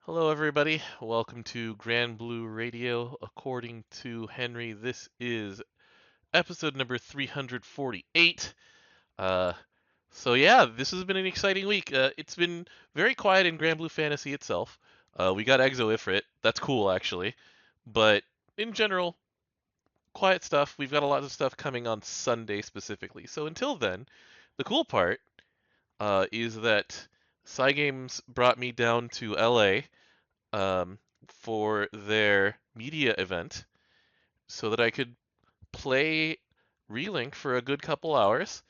Hello, everybody. Welcome to Granblue Radio. According to Henry, this is episode number 348. Uh, this has been an exciting week. It's been very quiet in Granblue Fantasy itself. We got Exo Ifrit. That's cool, actually. But in general, quiet stuff. We've got a lot of stuff coming on Sunday specifically. So until then, the cool part is that Cygames brought me down to LA for their media event so that I could play Relink for a good couple hours.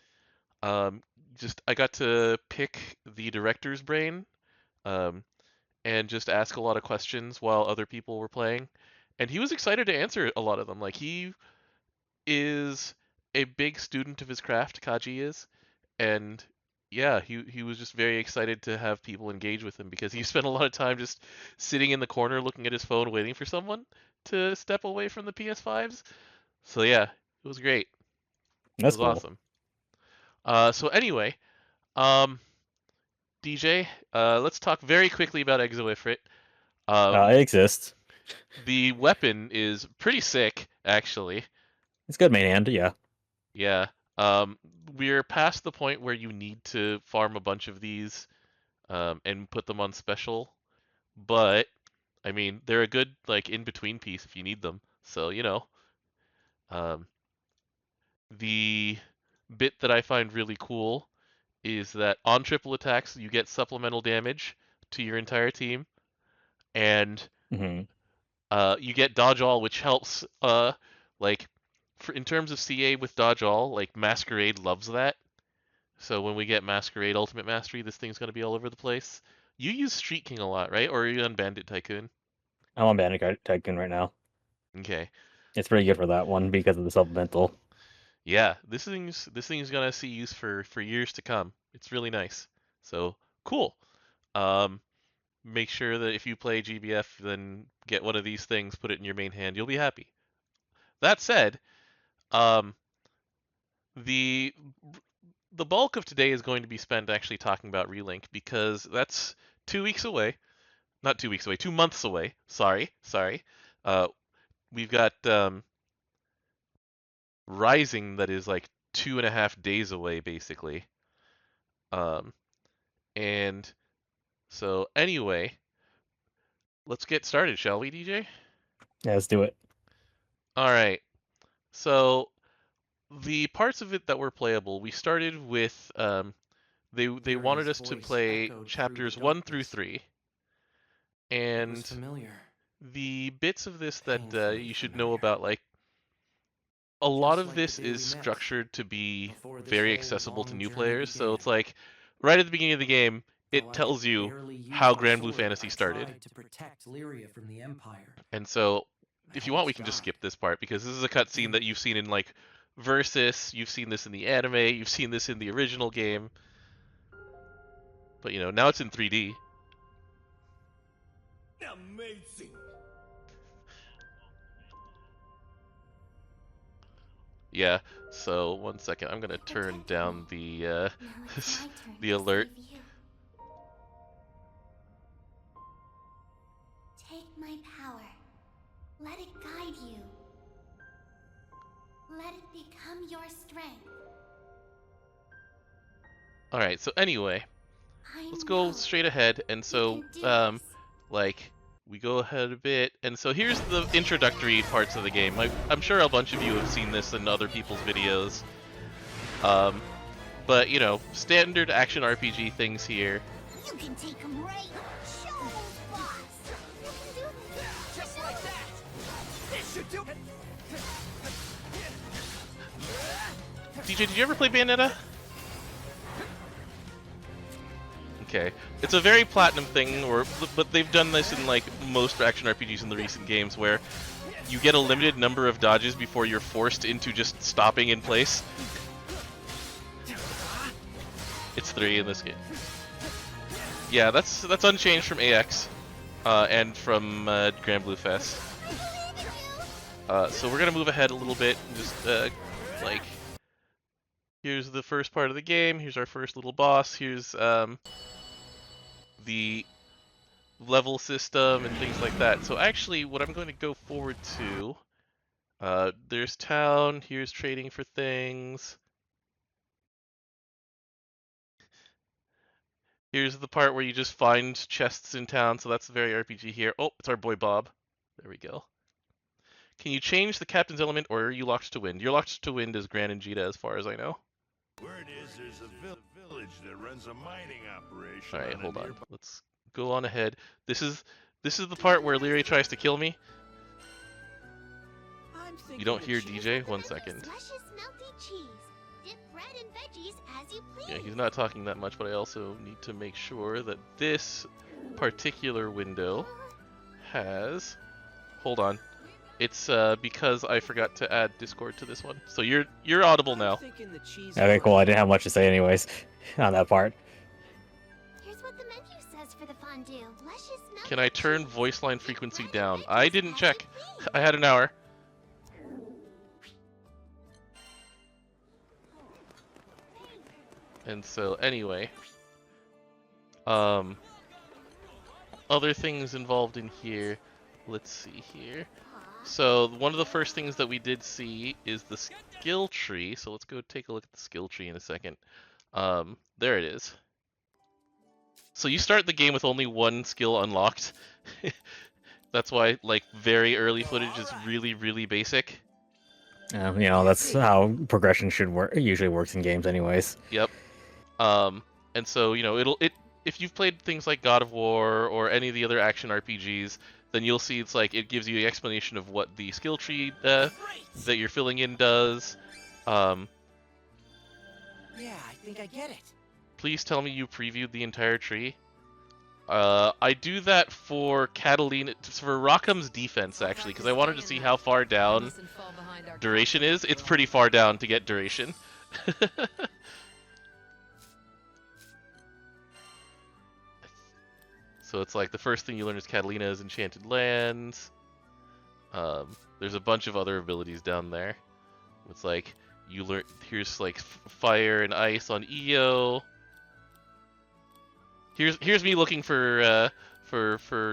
Um, just I got to pick the director's brain um, and just ask a lot of questions while other people were playing, and he was excited to answer a lot of them. Like he is a big student of his craft, Kaji is, and yeah, he was just very excited to have people engage with him because he spent a lot of time just sitting in the corner looking at his phone waiting for someone to step away from the PS5s. So yeah, it was great. It That's was cool. awesome. So anyway, um, DJ, let's talk very quickly about Exo It exists. The weapon is pretty sick, actually. It's good main hand, yeah. Yeah. Um, we're past the point where you need to farm a bunch of these and put them on special, but I mean they're a good like in between piece if you need them. So um, the bit that I find really cool is that on triple attacks you get supplemental damage to your entire team, and hmm you get dodge all, which helps like in terms of CA with dodge all, like Masquerade loves that. So when we get Masquerade Ultimate Mastery, this thing's gonna be all over the place. You use Street King a lot, right? Or are you on Bandit Tycoon? I'm on Bandit Tycoon right now. Okay. It's pretty good for that one because of the supplemental. Yeah, this thing's gonna see use for years to come. It's really nice. So cool. Um, make sure that if you play GBF, then get one of these things, put it in your main hand. You'll be happy. That said, um, the the bulk of today is going to be spent actually talking about Relink because that's 2 weeks away. Not 2 weeks away, 2 months away. Sorry. Uh, we've got Rising that is like 2.5 days away, basically. Um, and so anyway, let's get started, shall we, DJ? Yeah, let's do it. All right. So the parts of it that were playable, we started with they wanted Yuri's us to voice play echoed through the chapters 1 through 3, It was and familiar, the bits of this that painfully you should know familiar. about, like a lot Just of like the this day is we met, structured to be before this very whole accessible to long new journey players. So began. it's like right at the beginning of the game, Though it I could tells you barely use how my Granblue sword, Fantasy I started. tried to protect Lyria from the Empire. And so I if you want, we almost can just died. skip this part because this is a cutscene that you've seen in like Versus, you've seen this in the anime, you've seen this in the original game. But now it's in 3D. Amazing! Yeah. So 1 second, I'm gonna turn down the Now it's my turn the to alert. save you. Take my power. Let it guide you. Let it become your strength. All right. So anyway, I let's know go straight ahead. And you so can do this. like we go ahead a bit, and so here's the introductory parts of the game. I'm sure a bunch of you have seen this in other people's videos. But standard action RPG things here. You can take him right. Show 'em, boss. You can do this. Just like that! This should do it! DJ, did you ever play Bayonetta? Okay, it's a very platinum thing, but they've done this in like most action RPGs in the recent games, where you get a limited number of dodges before you're forced into just stopping in place. It's 3 in this game. Yeah, that's unchanged from AX and from Granblue Fest. So we're gonna move ahead a little bit, and just like here's the first part of the game. Here's our first little boss. Here's the level system and things like that. So actually, what I'm going to go forward to, there's town, here's trading for things. Here's the part where you just find chests in town, so that's very RPG here. Oh, it's our boy Bob. There we go. Can you change the captain's element, or are you locked to wind? You're locked to wind as Gran and Jita, as far as I know. Word is there's a village that runs a mining operation. All right, on a hold on. nearby- Let's go on ahead. This is the part where Leary tries to kill me. You don't hear DJ? One second. Luscious melty cheese. Dip bread and veggies as you please. Yeah, he's not talking that much, but I also need to make sure that this particular window has... Hold on. It's because I forgot to add Discord to this one. So you're audible now. Okay, cool. I didn't have much to say anyways on that part. Here's what the menu says for the fondue. Luscious melty Can I turn cheese. voice line Dip frequency bread down? and I veggies didn't as check. you please. I had an hour. And so anyway, other things involved in here. Let's see here. So one of the first things that we did see is the skill tree. So let's go take a look at the skill tree in a second. There it is. So you start the game with only one skill unlocked. That's why like very early footage is really, really basic. You know, that's how progression should work. Usually works in games, anyways. Yep. And so, you know, if you've played things like God of War or any of the other action RPGs, then you'll see it's like it gives you the explanation of what the skill tree that you're filling in does. Yeah, I think I get it. Please tell me you previewed the entire tree. I do that for Catalina, for Rockham's defense actually, because I wanted to see how far down duration is. It's pretty far down to get duration. So it's like the first thing you learn is Catalina's Enchanted Lands. There's a bunch of other abilities down there. It's like you learn. Here's like fire and ice on EO. Here's me looking for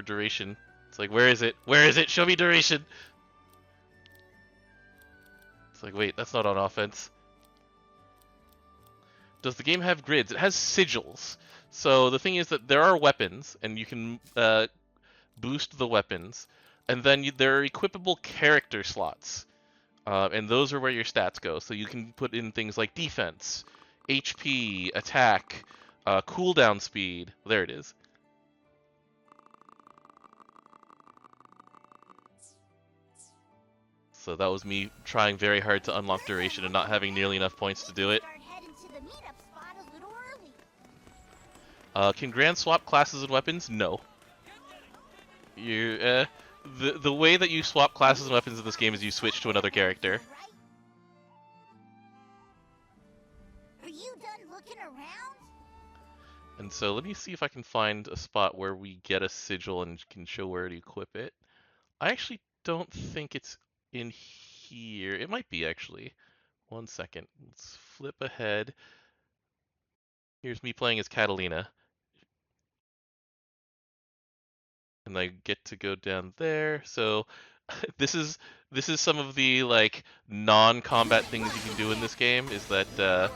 duration. It's like where is it? Where is it? Show me duration. It's like wait, that's not on offense. Does the game have grids? It has sigils. So the thing is that there are weapons, and you can boost the weapons, and then there are equipable character slots, and those are where your stats go. So you can put in things like defense, HP, attack, cooldown speed. There it is. So that was me trying very hard to unlock duration and not having nearly enough points to do it. Start heading to the meetup spot a little early. Can Gran swap classes and weapons? No. You the way that you swap classes and weapons in this game is you switch to another character. Are you done looking around? And so let me see if I can find a spot where we get a sigil and can show where to equip it. I actually don't think it's in here. It might be actually. One second. Let's flip ahead. Here's me playing as Catalina. And I get to go down there. So this is some of the like non-combat things you can do in this game is that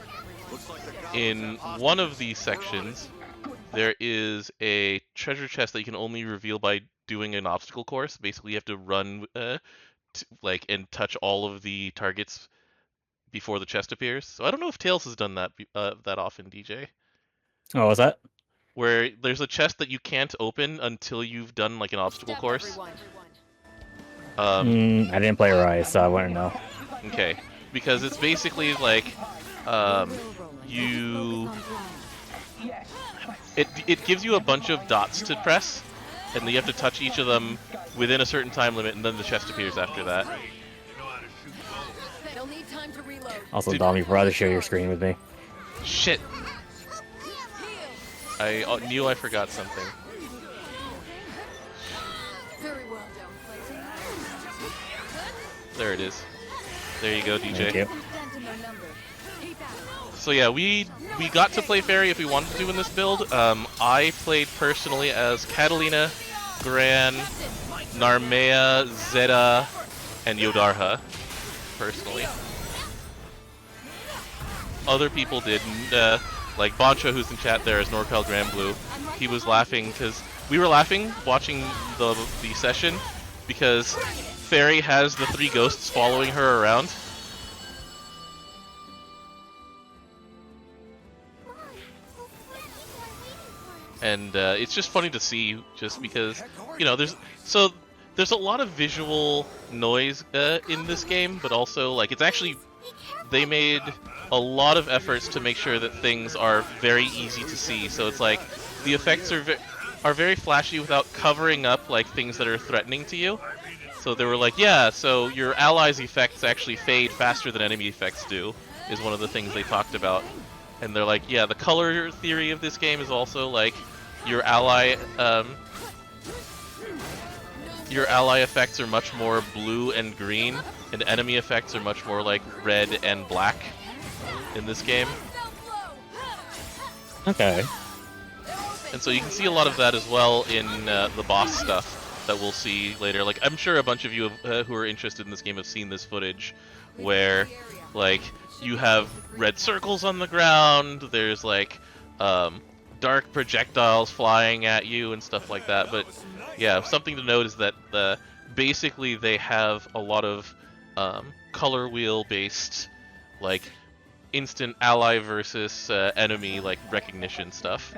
in one of these sections there is a treasure chest that you can only reveal by doing an obstacle course. Basically, you have to run and touch all of the targets before the chest appears. So I don't know if Tails has done that that often, DJ. Oh, was that? Where there's a chest that you can't open until you've done like an obstacle course. I didn't play Rise, so I wouldn't know. Okay, because it's basically like it gives you a bunch of dots to press, and you have to touch each of them within a certain time limit, and then the chest appears after that. Also, Dude. Dom, you forgot to share your screen with me. Shit! I knew I forgot something. There it is. There you go, DJ. Thank you. So yeah, we got to play Fairy if we wanted to in this build. I played personally as Catalina, Gran, Narmea, Zeta, and Yodarha, personally. Other people did, like Boncha, who's in chat there, as NorCal Granblue. He was laughing because we were laughing watching the session because Fairy has the 3 ghosts following her around. And it's just funny to see, just because, you know, there's a lot of visual noise in this game, but also, like, it's actually, they made a lot of efforts to make sure that things are very easy to see. So it's like the effects are very flashy without covering up like things that are threatening to you. So they were like, yeah, so your allies' effects actually fade faster than enemy effects do, is one of the things they talked about. And they're like, yeah, the color theory of this game is also like your ally effects are much more blue and green, and enemy effects are much more like red and black in this game. Okay. And so you can see a lot of that as well in the boss stuff that we'll see later. Like, I'm sure a bunch of you who are interested in this game have seen this footage where, like, you have red circles on the ground, there's like dark projectiles flying at you and stuff like that. But yeah, something to note is that basically they have a lot of color wheel based, like, instant ally versus enemy, like, recognition stuff.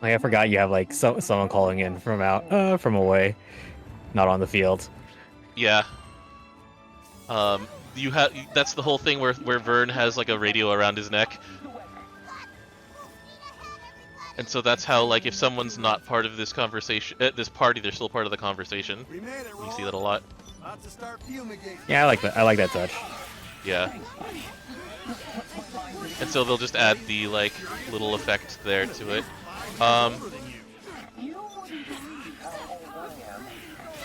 Like, I forgot you have like someone calling in from away, not on the field. Yeah. That's the whole thing where Vern has like a radio around his neck. And so that's how, like, if someone's not part of this conversation, this party, they're still part of the conversation. You see that a lot. Yeah, I like that. I like that touch. Yeah. And so they'll just add the, like, little effect there to it.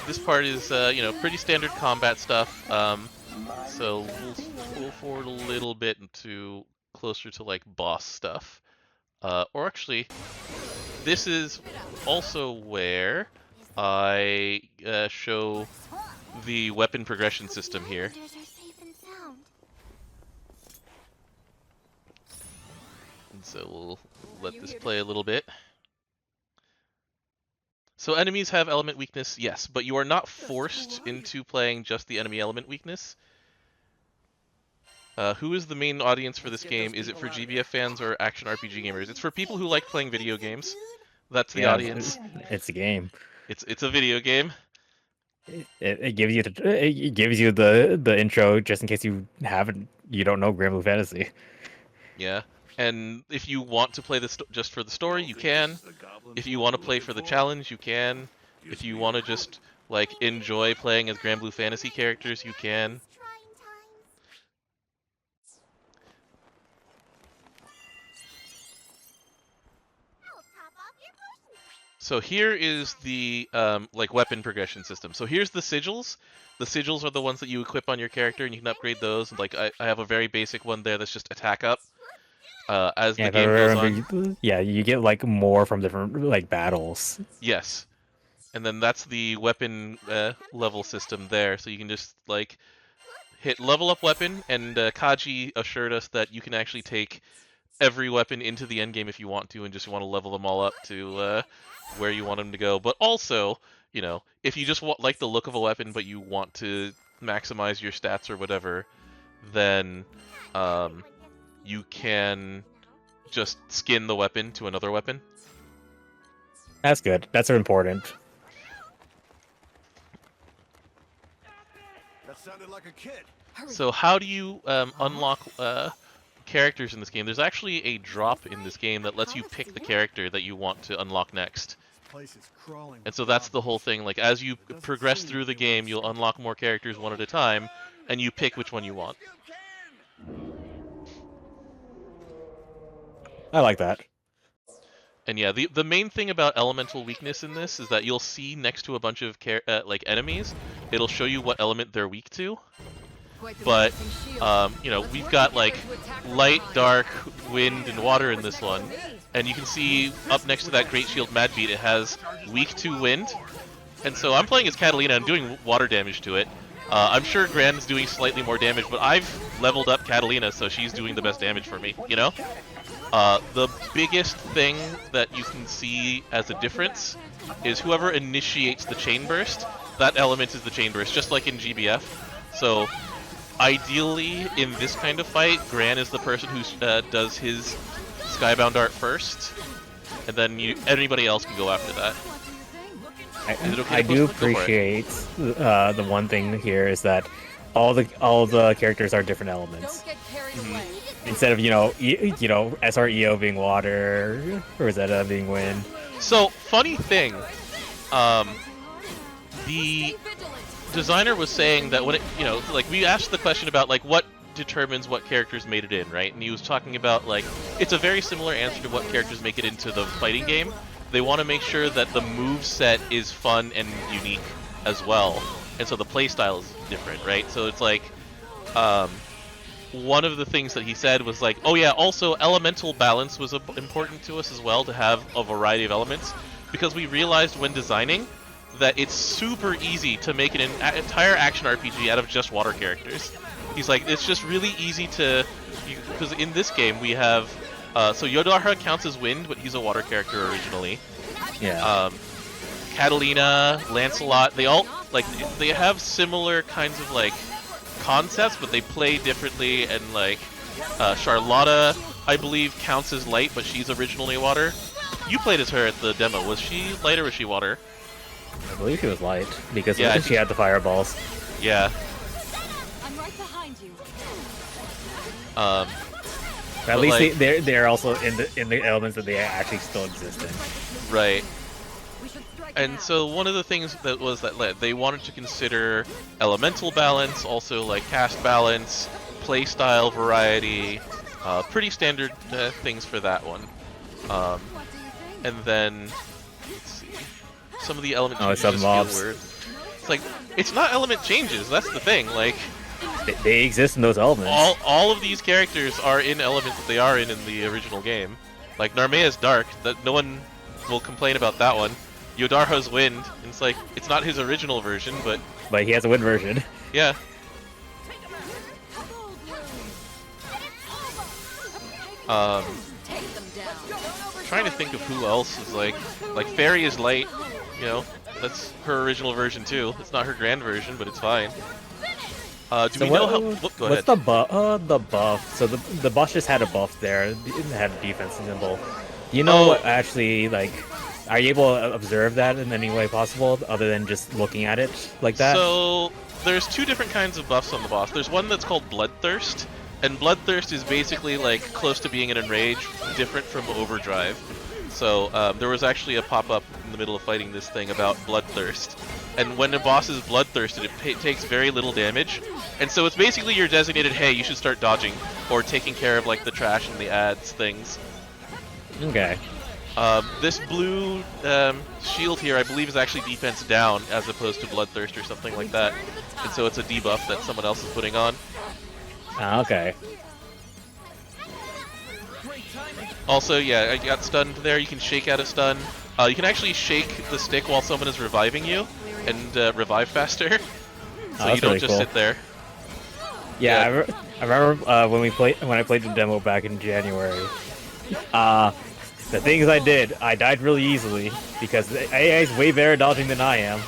This part is, you know, pretty standard combat stuff. So we'll forward a little bit into closer to, like, boss stuff. Or actually, this is also where I show the weapon progression system here. And so we'll let this play a little bit. So enemies have element weakness, yes, but you are not forced into playing just the enemy element weakness. Who is the main audience for this game? Is it for GBF fans or action RPG gamers? It's for people who like playing video games. That's the audience. It's a game. It's a video game. It gives you the intro just in case you don't know Granblue Fantasy. Yeah. And if you want to play this just for the story, you can. If you want to play for the challenge, you can. If you want to just, like, enjoy playing as Granblue Fantasy characters, you can. So here is the like, weapon progression system. So here's the sigils. The sigils are the ones that you equip on your character, and you can upgrade those. Like, I have a very basic one there that's just attack up. As the game goes on. Yeah, you get, like, more from different, like, battles. Yes. And then that's the weapon level system there. So you can just, like, hit level up weapon, and Kaji assured us that you can actually take every weapon into the endgame if you want to, and just want to level them all up to where you want them to go. But also, you know, if you just like the look of a weapon, but you want to maximize your stats or whatever, then you can just skin the weapon to another weapon. That's good. That's important. That sounded like a kid. So how do you unlock characters in this game? There's actually a drop in this game that lets you pick the character that you want to unlock next. And so that's the whole thing. Like, as you progress through the game, you'll unlock more characters one at a time, and you pick which one you want. I like that. And yeah, the main thing about elemental weakness in this is that you'll see next to a bunch of like, enemies, it'll show you what element they're weak to. But you know, we've got like light, dark, wind, and water in this one, and you can see up next to that Great Shield Mad Beat, it has weak to wind, and so I'm playing as Catalina and doing water damage to it. I'm sure Gran's doing slightly more damage, but I've leveled up Catalina, so she's doing the best damage for me, you know? The biggest thing that you can see as a difference is whoever initiates the Chain Burst, that element is the Chain Burst, just like in GBF. So, ideally, in this kind of fight, Gran is the person who does his Skybound art first, and then anybody else can go after that. I do appreciate the one thing here is that all the characters are different elements. Instead of SREO being water, Rosetta being wind. So funny thing, the designer was saying that when it, like we asked the question about like what determines what characters made it in, right? And he was talking about like it's a very similar answer to what characters make it into the fighting game. They want to make sure that the move set is fun and unique as well, and so the playstyle is different, right? So it's like, one of the things that he said was like, oh yeah, also elemental balance was important to us as well, to have a variety of elements, because we realized when designing that it's super easy to make an entire action RPG out of just water characters. He's like, it's just really easy to, because in this game we have, so Yodarha counts as wind, but he's a water character originally. Yeah. Catalina, Lancelot, they all, like, they have similar kinds of, like, concepts, but they play differently, and, like, Charlotta, I believe, counts as light, but she's originally water. You played as her at the demo. Was she light or was she water? I believe she was light, because Yeah, she had the fireballs. Yeah. I'm right behind you. At least they're also in the elements that they actually still exist in. Right. And so one of the things that was that they wanted to consider elemental balance, also like cast balance, playstyle variety, pretty standard things for that one. And then let's see, some of the element changes some just mobs. feel weird. It's like it's not element changes. That's the thing. Like They exist in those elements. all of these characters are in elements that they are in the original game. Like Narmea's dark. That no one will complain about that one. Yodarha's wind. And it's like it's not his original version, but But he has a wind version. yeah. Trying to think of who else is like Fairy is light. You know, that's her original version too. It's not her grand version, but it's fine. Do we know how? Whoop, go what's ahead. the buff? So the boss just had a buff there. It had a defense symbol. Do you know what actually, like, are you able to observe that in any way possible other than just looking at it like that? So there's two different kinds of buffs on the boss. There's one that's called Bloodthirst, and Bloodthirst is basically like close to being an enrage, different from Overdrive. So there was actually a pop-up in the middle of fighting this thing about Bloodthirst. And when a boss is bloodthirsted, it takes very little damage. And so it's basically your designated, hey, you should start dodging, or taking care of like the trash and the ads things. Okay. This blue shield here, I believe, is actually defense down, as opposed to bloodthirst or something like that. And so it's a debuff that someone else is putting on. Ah, okay. Also, yeah, I got stunned there. You can shake out a stun. You can actually shake the stick while someone is reviving you, and revive faster. So you don't really just cool. sit there. Yeah, I remember when I played the demo back in January. The things I did, I died really easily because the AI is way better at dodging than I am.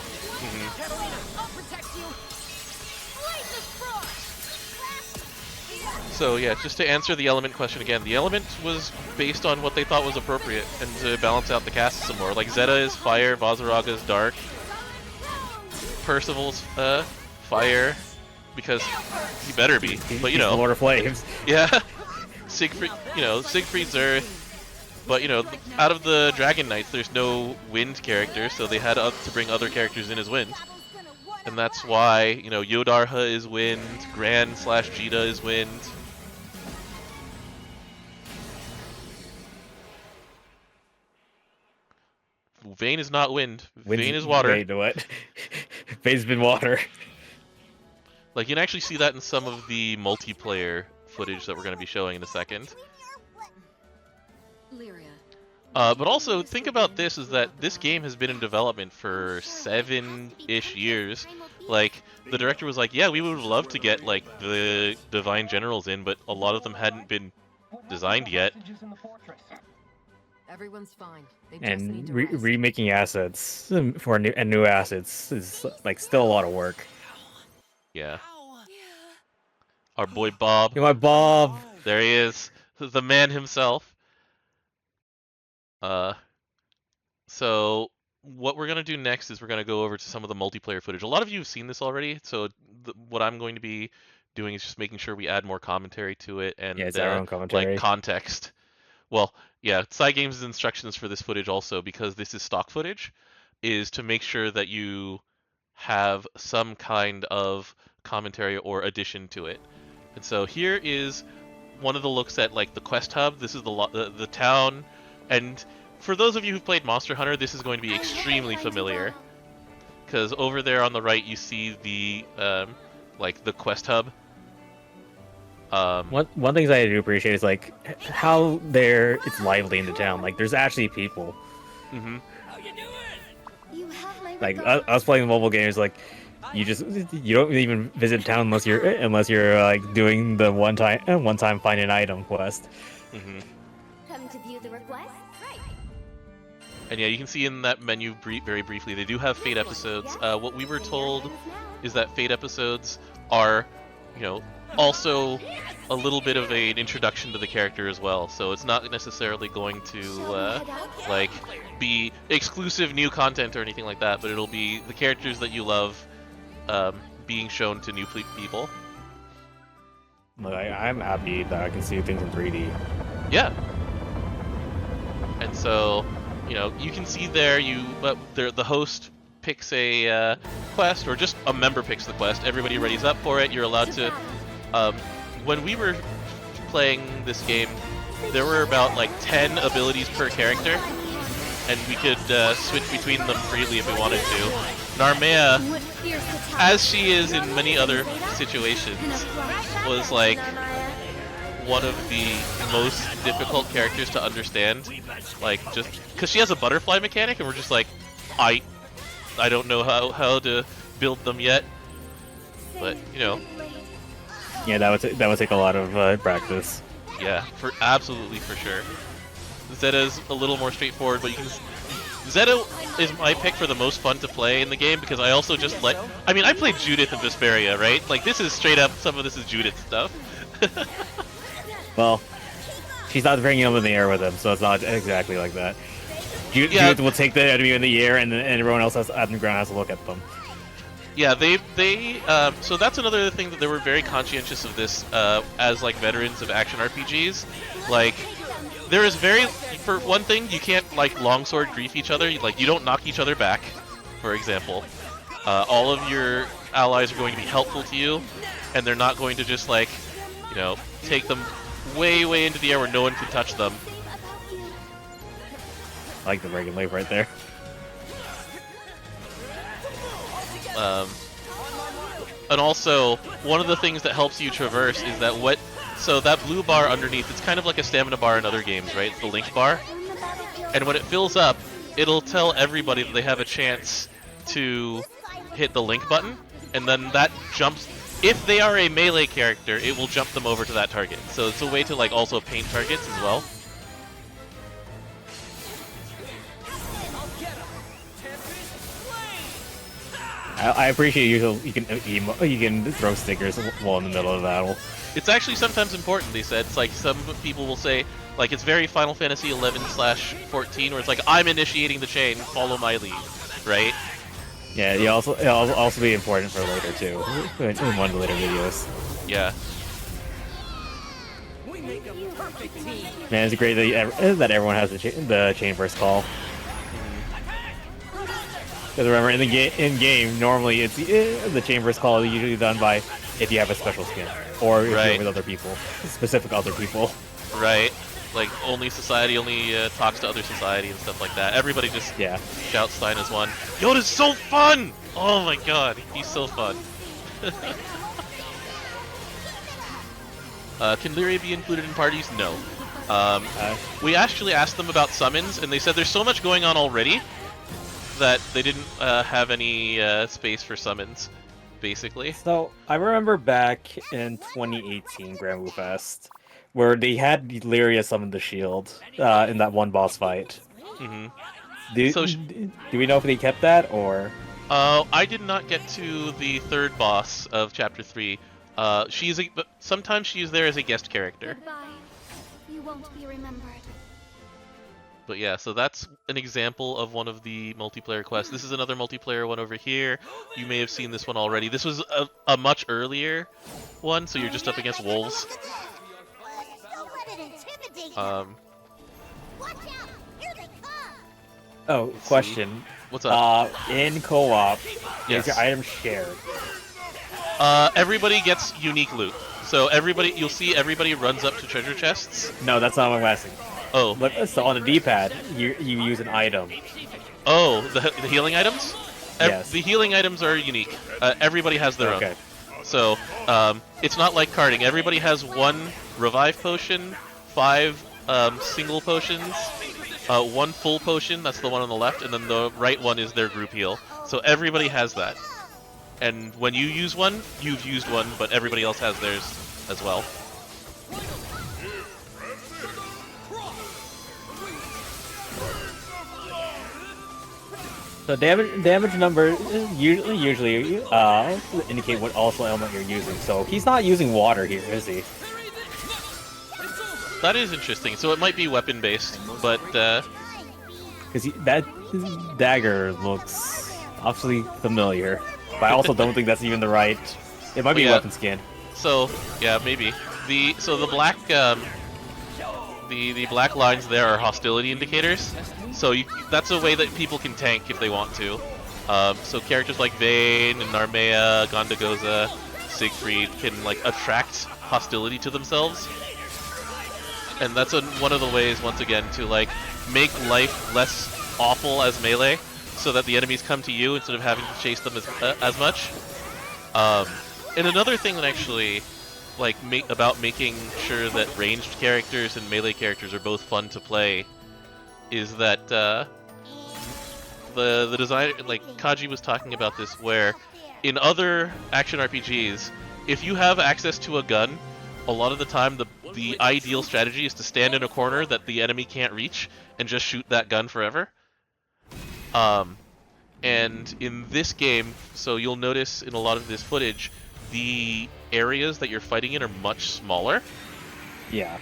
So yeah, just to answer the element question again, the element was based on what they thought was appropriate, and to balance out the cast some more. Like Zeta is fire, Vazaraga is dark, Percival's fire, because he better be. But you He's know, the Lord of Flames. yeah, Siegfried's earth. But you know, out of the Dragon Knights, there's no wind character, so they had to bring other characters in as wind. And that's why, you know, Yodarha is wind, Gran/Jita is wind. Vayne is not wind. Vayne is water. Wait, what? Face been water. Like, you can actually see that in some of the multiplayer footage that we're going to be showing in a second. But also, think about this, is that this game has been in development for 7-ish years. Like, the director was like, yeah, we would love to get, like, the Divine Generals in, but a lot of them hadn't been designed yet. Everyone's fine. They just And need to rest. remaking assets for new assets is, like, still a lot of work. Yeah. Our boy Bob. Hey, my Bob! There he is. The man himself. So what we're going to do next is we're going to go over to some of the multiplayer footage. A lot of you have seen this already, so what I'm going to be doing is just making sure we add more commentary to it and Yeah, it's our own commentary. like context. Well, yeah, Cygames' instructions for this footage also, because this is stock footage, is to make sure that you have some kind of commentary or addition to it. And so here is one of the looks at like the quest hub. This is the town, and for those of you who've played Monster Hunter, this is going to be extremely familiar, because over there on the right you see the like the quest hub. One thing that I do appreciate is like how it's lively in the town. Like there's actually people. Mm-hmm. You have my Like regard. us playing mobile games, like you don't even visit town unless you're like doing the one time find an item quest. Mm-hmm. Come to view the request? Right. And yeah, you can see in that menu very briefly, they do have Fate episodes. What we were told is that Fate episodes are, you know, also a little bit of an introduction to the character as well. So it's not necessarily going to like be exclusive new content or anything like that, but it'll be the characters that you love being shown to new people. Like, I'm happy that I can see things in 3D. Yeah. And so, you know, you can see there, the host picks a quest, or just a member picks the quest. Everybody readies up for it. You're allowed to. When we were playing this game, there were about like 10 abilities per character, and we could switch between them freely if we wanted to. Narmea, as she is in many other situations, was like one of the most difficult characters to understand, like just because she has a butterfly mechanic, and we're just like, I don't know how to build them yet, but you know. Yeah, that would take a lot of practice. Yeah, absolutely for sure. Zeta's a little more straightforward, but Zeta is my pick for the most fun to play in the game, because I also just I mean, I played Judith and Vesperia, right? Like, this is straight up, some of this is Judith stuff. Well, she's not bringing them in the air with him, so it's not exactly like that. Judith will take the enemy in the air, and everyone else on the ground has to look at them. Yeah, so that's another thing, that they were very conscientious of this, as like veterans of action RPGs. Like, there is for one thing, you can't like longsword grief each other. Like, you don't knock each other back, for example. All of your allies are going to be helpful to you, and they're not going to just like, you know, take them way into the air where no one can touch them. I like the Reagan Wave right there. And also, one of the things that helps you traverse is that so that blue bar underneath, it's kind of like a stamina bar in other games, right? It's the Link bar. And when it fills up, it'll tell everybody that they have a chance to hit the Link button, and then that jumps. If they are a melee character, it will jump them over to that target. So it's a way to like also paint targets as well. I appreciate you can throw stickers while in the middle of the battle. It's actually sometimes important, they said. It's like some people will say, like, it's very Final Fantasy 11/14, where it's like, I'm initiating the chain, follow my lead, right? Yeah, it'll also be important for later too, in one of the later videos. Yeah. Man, it's great that everyone has the chain burst call. Because remember, in game, normally it's the chain burst call is usually done by if you have a special skin, or if you're with other people, specific other people. Right. Like, only society only talks to other society and stuff like that. Everybody just shouts Stein as one. Yoda's so fun! Oh my god, he's so fun. Can Lyria be included in parties? No. We actually asked them about summons, and they said there's so much going on already that they didn't have any space for summons, basically. So, I remember back in 2018 Granblue Fest, where they had Lyria summon the shield in that one boss fight. Mm-hmm. Do we know if they kept that, or...? I did not get to the third boss of Chapter 3. Sometimes she's there as a guest character. Goodbye. You won't be remembered. But yeah, so that's an example of one of the multiplayer quests. This is another multiplayer one over here. You may have seen this one already. This was a much earlier one, so you're just up against wolves. Don't let it intimidate you. Watch out! Here they come! Oh, question. What's up? In co-op, Yes. is your item shared? Everybody gets unique loot. So you'll see everybody runs up to treasure chests. No, that's not what I'm asking. Oh. Look, so on the D-pad, you use an item. Oh, the healing items? Yes. The healing items are unique. Everybody has their own. So, it's not like carding. Everybody has 1 revive potion, 5 single potions, 1 full potion, that's the one on the left, and then the right one is their group heal. So everybody has that. And when you use one, you've used one, but everybody else has theirs as well. So damage number usually indicate what also element you're using. So he's not using water here, is he? That is interesting. So it might be weapon based, but because that dagger looks awfully familiar. But I also don't think that's even the right. It might be weapon skin. So yeah, maybe the black the black lines there are hostility indicators. So that's a way that people can tank if they want to. So characters like Vayne and Narmea, Gondagoza, Siegfried can like attract hostility to themselves, and that's one of the ways, once again, to like make life less awful as melee, so that the enemies come to you instead of having to chase them as much. And another thing that actually about making sure that ranged characters and melee characters are both fun to play is that the design, like Kaji was talking about this, where in other action RPGs, if you have access to a gun, a lot of the time the ideal strategy is to stand in a corner that the enemy can't reach and just shoot that gun forever. And in this game, so you'll notice in a lot of this footage, the areas that you're fighting in are much smaller. Yeah.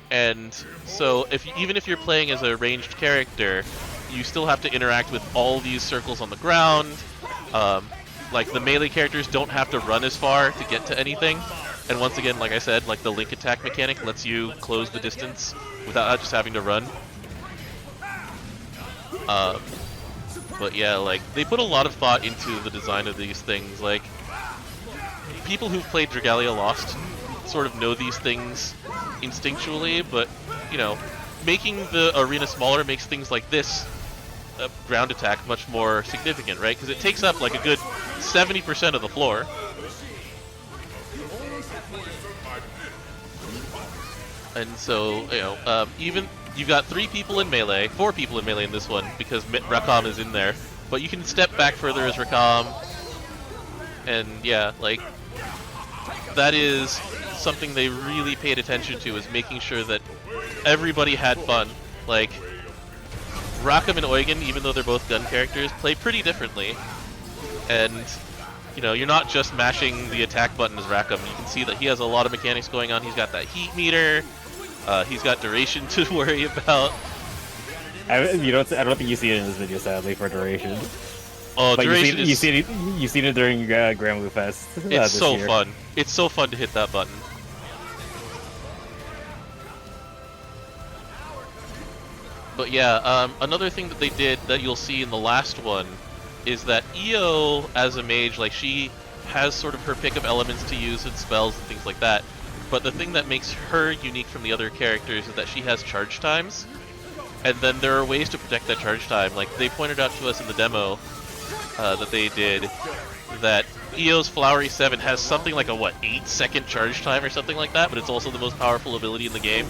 And so even if you're playing as a ranged character, you still have to interact with all these circles on the ground. Like the melee characters don't have to run as far to get to anything. And once again, like I said, like the link attack mechanic lets you close the distance without just having to run. But yeah, like they put a lot of thought into the design of these things. Like people who've played Dragalia Lost sort of know these things instinctually, but you know, making the arena smaller makes things like this ground attack much more significant, right? Because it takes up like a good 70% of the floor. And so, you know, even you've got 3 people in melee, 4 people in melee in this one because Rakam is in there, but you can step back further as Rakam, and yeah, like that is something they really paid attention to, is making sure that everybody had fun. Like Rakam and Eugen, even though they're both gun characters, play pretty differently, and you know, you're not just mashing the attack button as Rakam. You can see that he has a lot of mechanics going on. He's got that heat meter. He's got duration to worry about. I don't think you see it in this video, sadly, for duration. Oh, but duration you've seen it during Granblue Fest. It's so fun. It's so fun to hit that button. But yeah, another thing that they did that you'll see in the last one is that Io, as a mage, like she has sort of her pick of elements to use and spells and things like that. but the thing that makes her unique from the other characters is that she has charge times, and then there are ways to protect that charge time. Like, they pointed out to us in the demo that they did that EO's Flowery 7 has something like a, 8-second charge time or something like that, but it's also the most powerful ability in the game.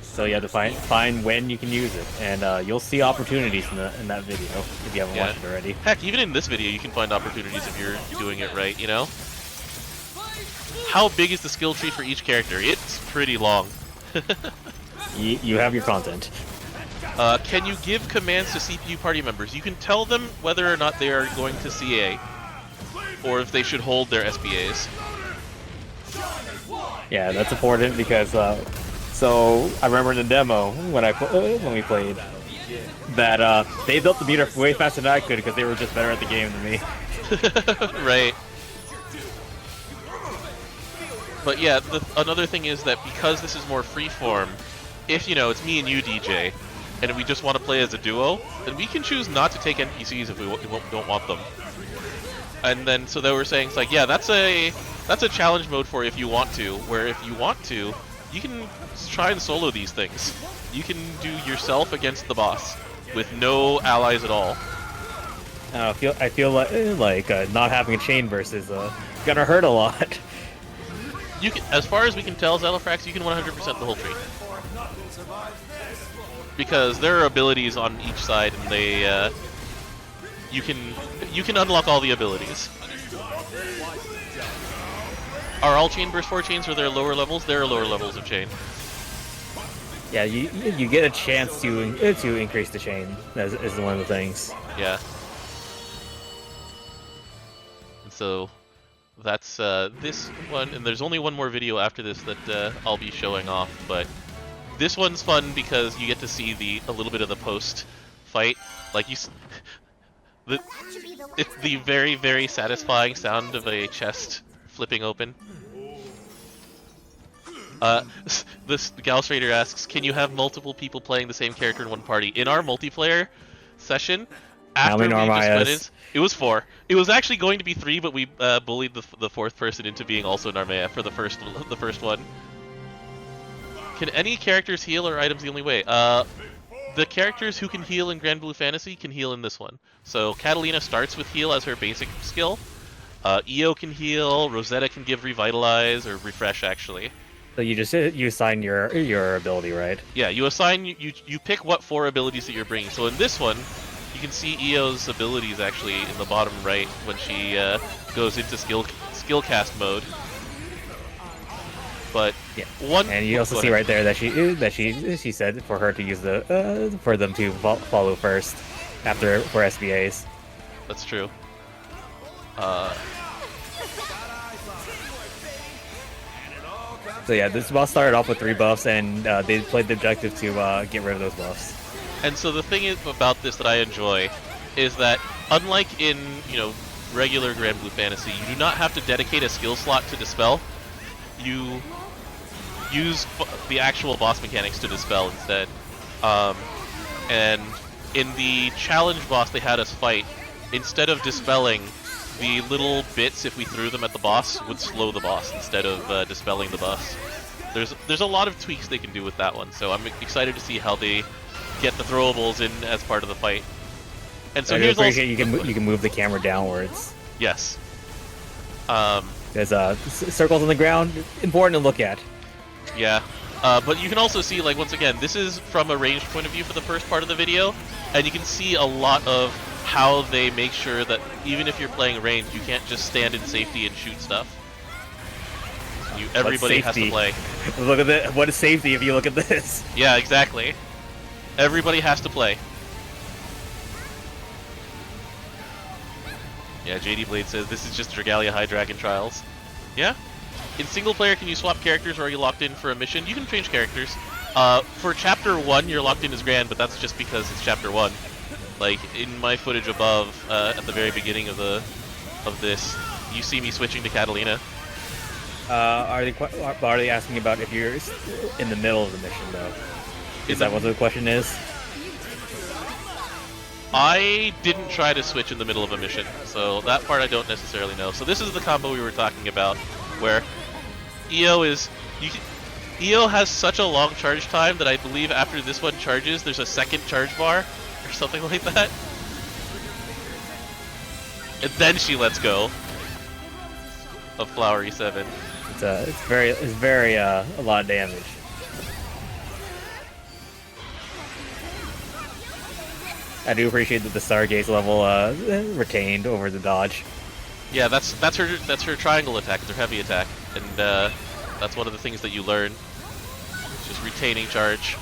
So you have to find when you can use it, and you'll see opportunities in that video if you haven't watched it already. Heck, even in this video you can find opportunities if you're doing it right, you know? How big is the skill tree for each character? It's pretty long. You have your content. Can you give commands to CPU party members? You can tell them whether or not they are going to CA, or if they should hold their SBAs. Yeah, that's important because so I remember in the demo when we played that they built the meter way faster than I could because they were just better at the game than me. Right. But yeah, another thing is that because this is more freeform, if it's me and you, DJ, and we just want to play as a duo, then we can choose not to take NPCs if we don't want them. And then so they were saying it's like, yeah, that's a challenge mode for if you want to, where if you want to, you can try and solo these things. You can do yourself against the boss with no allies at all. I feel like not having a chain burst is gonna hurt a lot. You can, as far as we can tell, Zelafrax, you can 100% the whole tree. Because there are abilities on each side, and they you can unlock all the abilities. Are all chain burst 4 chains, or there lower levels? There are lower levels of chain. Yeah, you get a chance to increase the chain is one of the things. Yeah. And so that's this one, and there's only one more video after this that I'll be showing off, but this one's fun because you get to see a little bit of the post fight. Like it's the very, very satisfying sound of a chest flipping open. This Gauss Raider asks, can you have multiple people playing the same character in one party? In our multiplayer session, after we just split it was 4. It was actually going to be 3, but we bullied the 4th person into being also Narmea for the first one. Can any characters heal, or items the only way? The characters who can heal in Granblue Fantasy can heal in this one. So Catalina starts with heal as her basic skill. EO can heal, Rosetta can give revitalize, or refresh actually. So you assign your ability, right? Yeah, you assign, you pick what 4 abilities that you're bringing. So in this one, you can see EO's abilities actually in the bottom right when she goes into skill cast mode. But yeah, and you also see right there that she said for her to use for them to follow first after for SBAs. That's true. So yeah, this boss started off with 3 buffs, and they played the objective to get rid of those buffs. And so the thing about this that I enjoy is that, unlike in regular Granblue Fantasy, you do not have to dedicate a skill slot to dispel. You use the actual boss mechanics to dispel instead. And in the challenge boss they had us fight, instead of dispelling, the little bits, if we threw them at the boss, would slow the boss instead of dispelling the boss. There's a lot of tweaks they can do with that one, so I'm excited to see how they get the throwables in as part of the fight. And so here's also you can move the camera downwards. Yes. There's circles on the ground, important to look at. Yeah. But you can also see, like, once again, this is from a ranged point of view for the first part of the video, and you can see a lot of how they make sure that even if you're playing ranged, you can't just stand in safety and shoot stuff. Everybody has to play. Look at that. What is safety if you look at this? Yeah, exactly. Everybody has to play. Yeah, JD Blade says this is just Dragalia High Dragon Trials. Yeah. In single player, can you swap characters, or are you locked in for a mission? You can change characters. For Chapter 1, you're locked in as Gran, but that's just because it's Chapter 1. Like, in my footage above, at the very beginning of this, you see me switching to Catalina. Are they asking about if you're in the middle of the mission, though? Is that what the question is? I didn't try to switch in the middle of a mission, so that part I don't necessarily know. So this is the combo we were talking about, where EO is EO has such a long charge time that I believe after this one charges, there's a second charge bar or something like that, and then she lets go of Flowery 7. It's very a lot of damage. I do appreciate that the Stargaze level retained over the dodge. Yeah, that's her triangle attack, it's her heavy attack, and that's one of the things that you learn. Just retaining charge.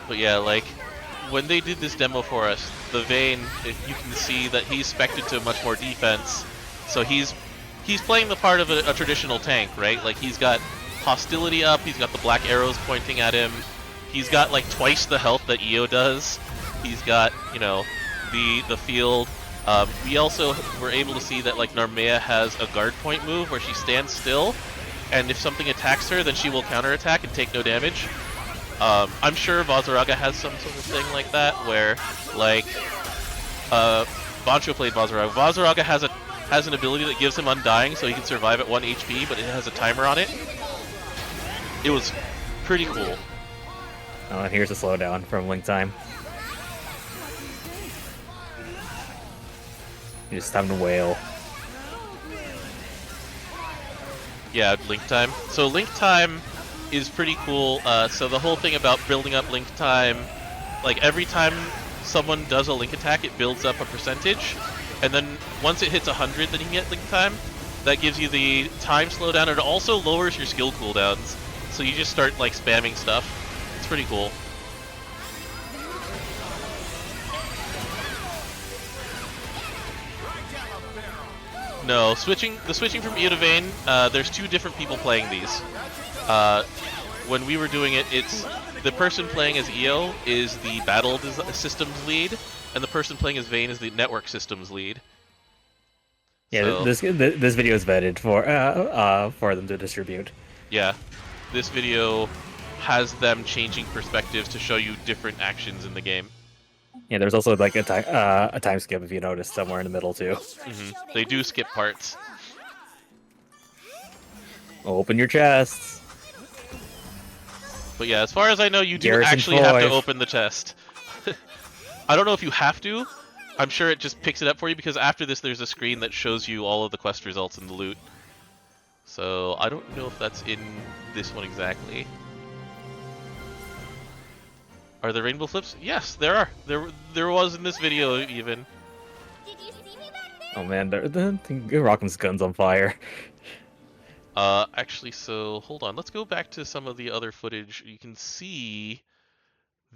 But yeah, like when they did this demo for us, the Vayne, you can see that he's spec'd to much more defense. So he's playing the part of a traditional tank, right? Like he's got hostility up, he's got the black arrows pointing at him. He's got like twice the health that EO does. He's got, you know, the field. We also were able to see that like Narmea has a guard point move where she stands still, and if something attacks her, then she will counterattack and take no damage. I'm sure Vazaraga has some sort of thing like that where, like, Bancho played Vazaraga. Vazaraga has an ability that gives him Undying, so he can survive at 1 HP, but it has a timer on it. It was pretty cool. Oh, and here's a slowdown from Link Time. Just time to wail. Yeah, Link Time. So Link Time is pretty cool. So the whole thing about building up Link Time, like every time someone does a Link attack, it builds up a percentage, and then once it hits 100, then you can get Link Time. That gives you the time slowdown, and it also lowers your skill cooldowns. So you just start like spamming stuff. It's pretty cool. No, switching from EO to Vayne, there's two different people playing these. When we were doing it, it's the person playing as EO is the battle systems lead, and the person playing as Vayne is the network systems lead. Yeah, so, this video is vetted for them to distribute. Yeah, this video has them changing perspectives to show you different actions in the game. Yeah, there's also like a time skip if you notice somewhere in the middle too. Mm-hmm. They do skip parts. Open your chests. But yeah, as far as I know, you do actually have to open the chest. I don't know if you have to. I'm sure it just picks it up for you because after this there's a screen that shows you all of the quest results and the loot. So I don't know if that's in this one exactly. Are there rainbow flips? Yes, there are. There was in this video even. Did you see me back there? Oh man, Rockham's gun's on fire. Actually, so hold on. Let's go back to some of the other footage. You can see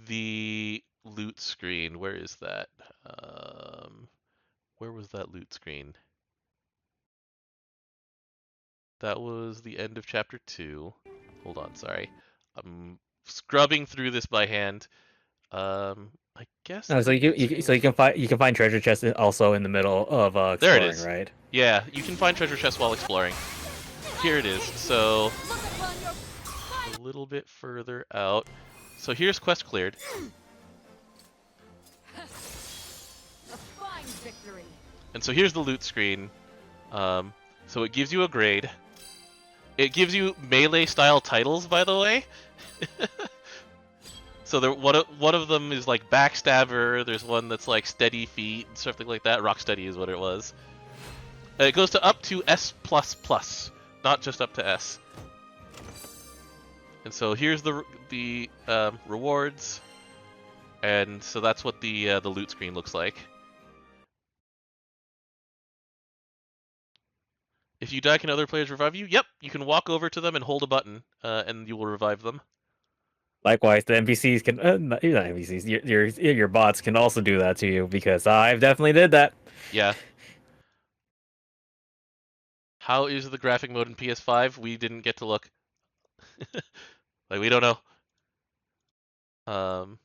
the loot screen. Where is that? Where was that loot screen? That was the end of chapter 2. Hold on, sorry. I'm scrubbing through this by hand. I guess. Oh, so you can find treasure chests also in the middle of exploring, there it is. Right? Yeah, you can find treasure chests while exploring. Here it is. So a little bit further out. So here's quest cleared. A fine victory. And so here's the loot screen. So it gives you a grade. It gives you melee style titles, by the way. So one of them is like Backstabber. There's one that's like Steady Feet and something like that. Rocksteady is what it was. It goes to up to S++, not just up to S. And so here's the rewards, and so that's what the loot screen looks like. If you die, can other players revive you? Yep, you can walk over to them and hold a button, and you will revive them. Likewise, the NPCs can not NPCs. Your bots can also do that to you because I've definitely did that. Yeah. How is the graphic mode in PS5? We didn't get to look. Like we don't know.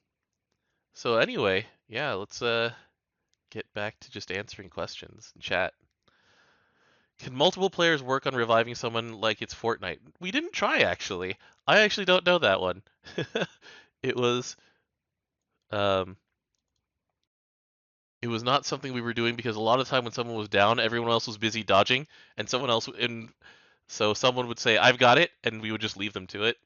So anyway, yeah, let's get back to just answering questions in chat. Can multiple players work on reviving someone like it's Fortnite? We didn't try, actually. I actually don't know that one. It was It was not something we were doing because a lot of the time when someone was down, everyone else was busy dodging, and so someone would say, "I've got it," and we would just leave them to it.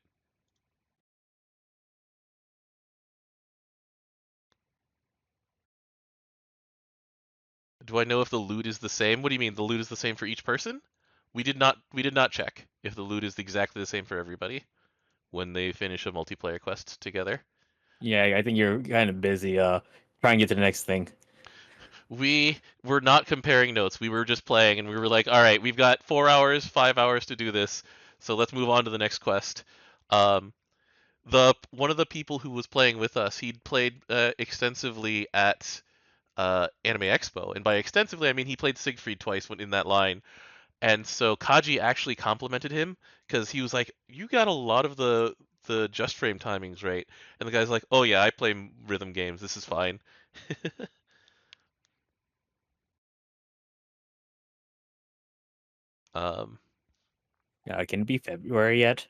Do I know if the loot is the same? What do you mean? The loot is the same for each person? We did not check if the loot is exactly the same for everybody when they finish a multiplayer quest together. Yeah, I think you're kind of busy trying to get to the next thing. We were not comparing notes. We were just playing, and we were like, all right, we've got 4 hours, 5 hours to do this, so let's move on to the next quest. One of the people who was playing with us, he'd played extensively at Anime Expo, and by extensively I mean he played Siegfried twice when in that line. And so Kaji actually complimented him because he was like, "You got a lot of the just frame timings right." And the guy's like, "Oh yeah, I play rhythm games. This is fine." um, Yeah, can it be February yet?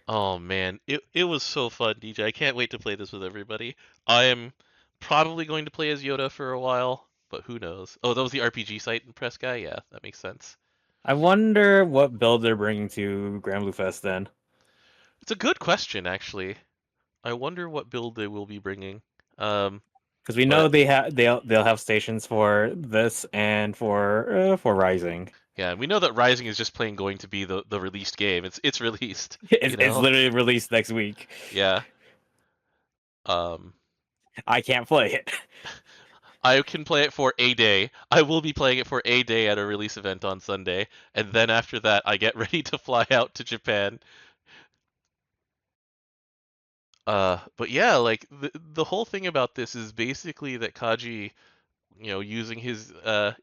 oh man, it was so fun, DJ. I can't wait to play this with everybody. I am probably going to play as Yoda for a while, but who knows? Oh, that was the RPG site in Press Guy. Yeah, that makes sense. I wonder what build they're bringing to Granblue Fest then. It's a good question, actually. I wonder what build they will be bringing. Because we know But they'll have stations for this and for Rising. yeah, we know that Rising is just plain going to be the released game. It's released, It's literally released next week. Yeah. Um, I can't play it. I can play it for a day. I will be playing it for a day at a release event on Sunday, and then after that, I get ready to fly out to Japan. But yeah, like the whole thing about this is basically that Kaji, using his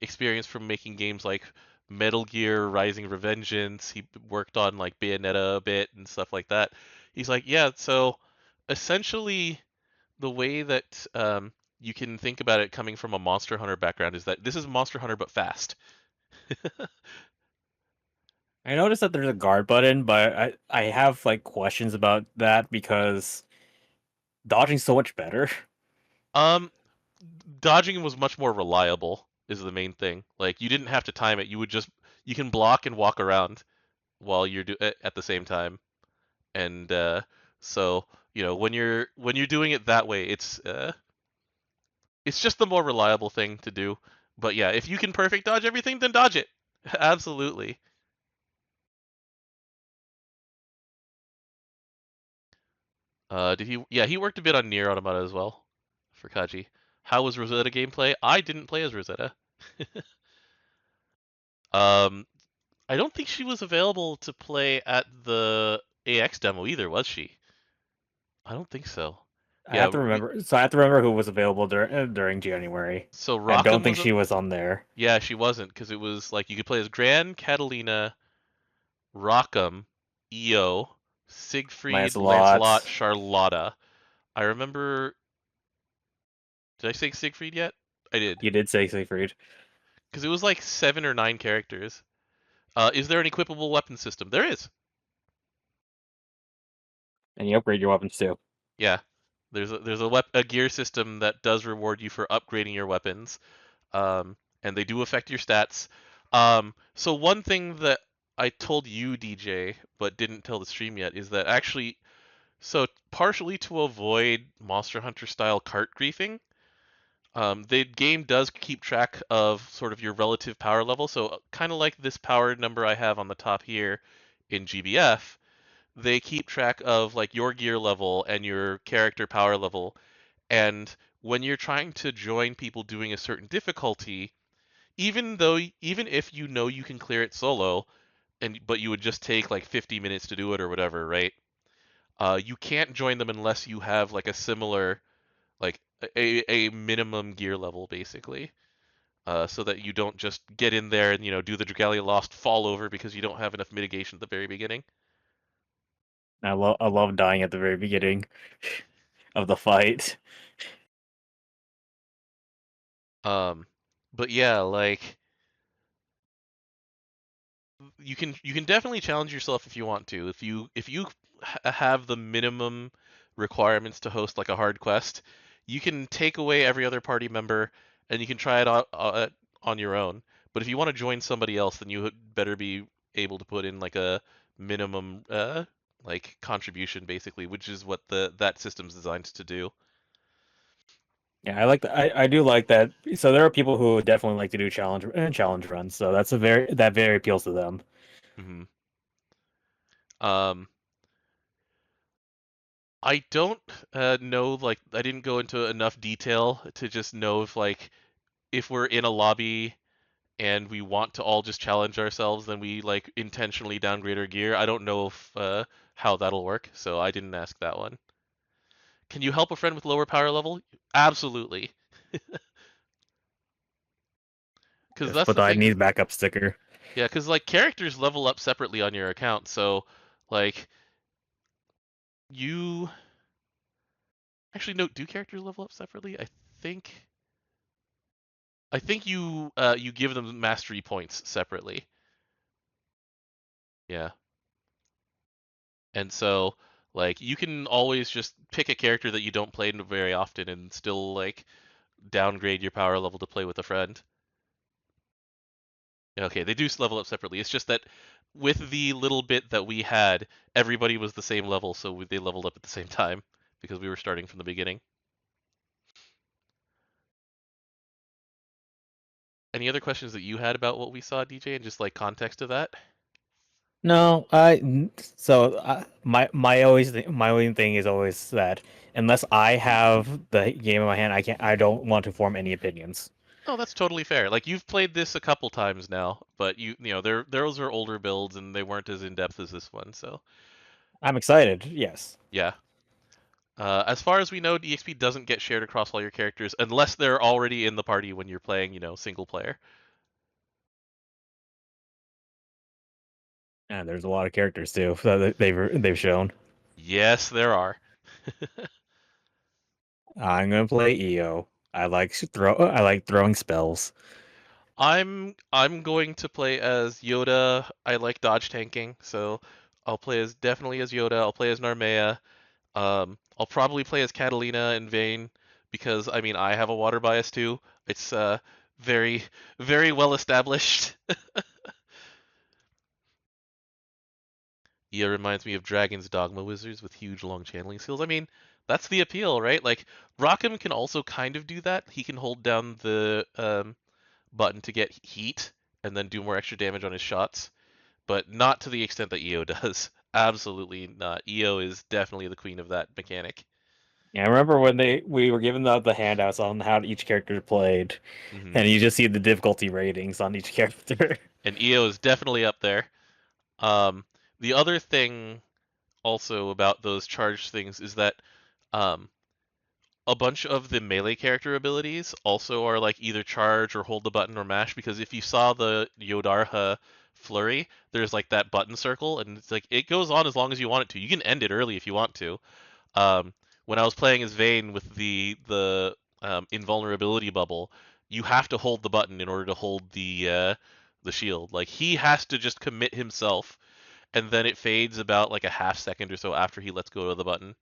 experience from making games like Metal Gear, Rising Revengeance, he worked on like Bayonetta a bit and stuff like that. He's like, yeah, so essentially the way that you can think about it coming from a Monster Hunter background is that this is Monster Hunter but fast. I noticed that there's a guard button, but I have like questions about that because dodging's so much better. Um, Dodging was much more reliable is the main thing. Like you didn't have to time it. You can block and walk around while at the same time. And so when you're doing it that way, it's just the more reliable thing to do. But yeah, if you can perfect dodge everything, then dodge it. Absolutely. Did he? Yeah, he worked a bit on Nier Automata as well for Kaji. How was Rosetta gameplay? I didn't play as Rosetta. um, I don't think she was available to play at the AX demo either, was she? I don't think so. I Yeah, have to remember. So I have to remember who was available during January. so I don't Rockham think was. she was on there. Yeah, she wasn't because it was like you could play as Gran, Catalina, Rockham, Io, Siegfried, Lancelot, Lancelot. Charlotta. I remember. Did I say Siegfried yet? I did. You did say Siegfried. Because it was like 7 or 9 characters. Is there an equipable weapon system? There is. And you upgrade your weapons too. Yeah. There's a gear system that does reward you for upgrading your weapons. And they do affect your stats. So one thing that I told you, DJ, but didn't tell the stream yet, is that actually, so partially to avoid Monster Hunter style cart griefing, the game does keep track of sort of your relative power level. So kind of like this power number I have on the top here in GBF, they keep track of like your gear level and your character power level. And when you're trying to join people doing a certain difficulty, even if you know you can clear it solo, but you would just take like 50 minutes to do it or whatever, right? You can't join them unless you have like a similar like a minimum gear level basically, so that you don't just get in there and do the Dragalia Lost fall over because you don't have enough mitigation at the very beginning. I love dying at the very beginning of the fight. But yeah, like you can definitely challenge yourself if you want to. If you have the minimum requirements to host like a hard quest, you can take away every other party member and you can try it on your own. But if you want to join somebody else, then you better be able to put in like a minimum like contribution, basically, which is what that system's designed to do. Yeah, I like that. I do like that. So there are people who definitely like to do challenge runs. So that very appeals to them. Hmm. Um, I don't know, like I didn't go into enough detail to just know if we're in a lobby and we want to all just challenge ourselves, then we like intentionally downgrade our gear. I don't know if how that'll work, so I didn't ask that one. Can you help a friend with lower power level? Absolutely. Because Yes, that's but the I thing. need backup sticker. Yeah, because like characters level up separately on your account, so like you actually no, do characters level up separately? Think I think you give them mastery points separately. Yeah. And so like you can always just pick a character that you don't play very often and still like downgrade your power level to play with a friend. Okay, they do level up separately. It's just that with the little bit that we had, everybody was the same level, so they leveled up at the same time because we were starting from the beginning. Any other questions that you had about what we saw, DJ, and just like context of that? No, my only thing is always that unless I have the game in my hand, I don't want to form any opinions. Oh, that's totally fair. Like you've played this a couple times now, but you know, those are older builds and they weren't as in depth as this one, so I'm excited, yes. yeah. As far as we know, DXP doesn't get shared across all your characters unless they're already in the party when you're playing, single player. And there's a lot of characters too that they've shown. Yes, there are. I'm gonna play EO. I like throwing spells. I'm going to play as Yoda. I like dodge tanking, so I'll play as definitely as Yoda. I'll play as Narmea. I'll probably play as Catalina and Vayne because I mean I have a water bias too. It's very very well established. Yeah, reminds me of Dragon's Dogma wizards with huge long channeling skills. I mean, that's the appeal, right? Like Rockham can also kind of do that. He can hold down the button to get heat and then do more extra damage on his shots, but not to the extent that EO does. Absolutely not. EO is definitely the queen of that mechanic. Yeah, I remember when we were given the handouts on how each character played, Hmm. and you just see the difficulty ratings on each character. And EO is definitely up there. Um, the other thing also about those charge things is that um, a bunch of the melee character abilities also are like either charge or hold the button or mash, because if you saw the Yodarha flurry, there's like that button circle and it's like it goes on as long as you want it to. You can end it early if you want to. When I was playing as Vayne with the invulnerability bubble, you have to hold the button in order to hold the shield. Like he has to just commit himself, and then it fades about like a half second or so after he lets go of the button.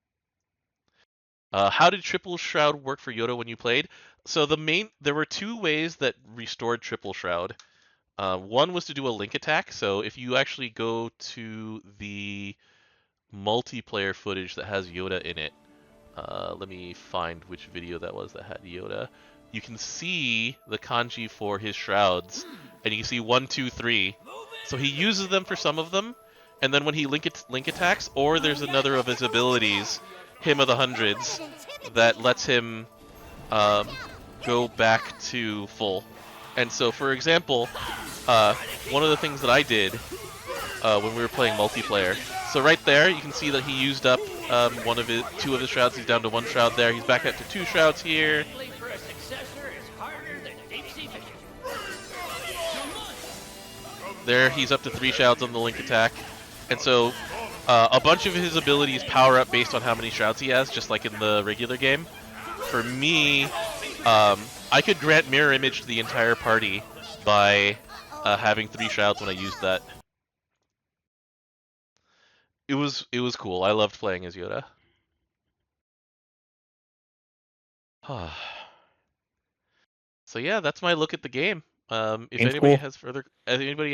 How did Triple Shroud work for Yoda when you played? So there were two ways that restored Triple Shroud. One was to do a link attack. So if you actually go to the multiplayer footage that has Yoda in it, let me find which video that was that had Yoda. You can see the kanji for his shrouds, and you can see 1, 2, 3. So he uses them for some of them, and then when he link attacks, or there's another of his abilities, Hymn of the Hundreds, that lets him go back to full. And so, for example, one of the things that I did when we were playing multiplayer. So right there, you can see that he used up two of his shrouds. He's down to 1 shroud there. He's back up to 2 shrouds here. There, he's up to 3 shrouds on the link attack. And so, a bunch of his abilities power up based on how many shrouds he has, just like in the regular game. For me, I could grant mirror image to the entire party by having 3 shrouds when I used that. It was cool. I loved playing as Yoda. So yeah, that's my look at the game. If Game's anybody cool.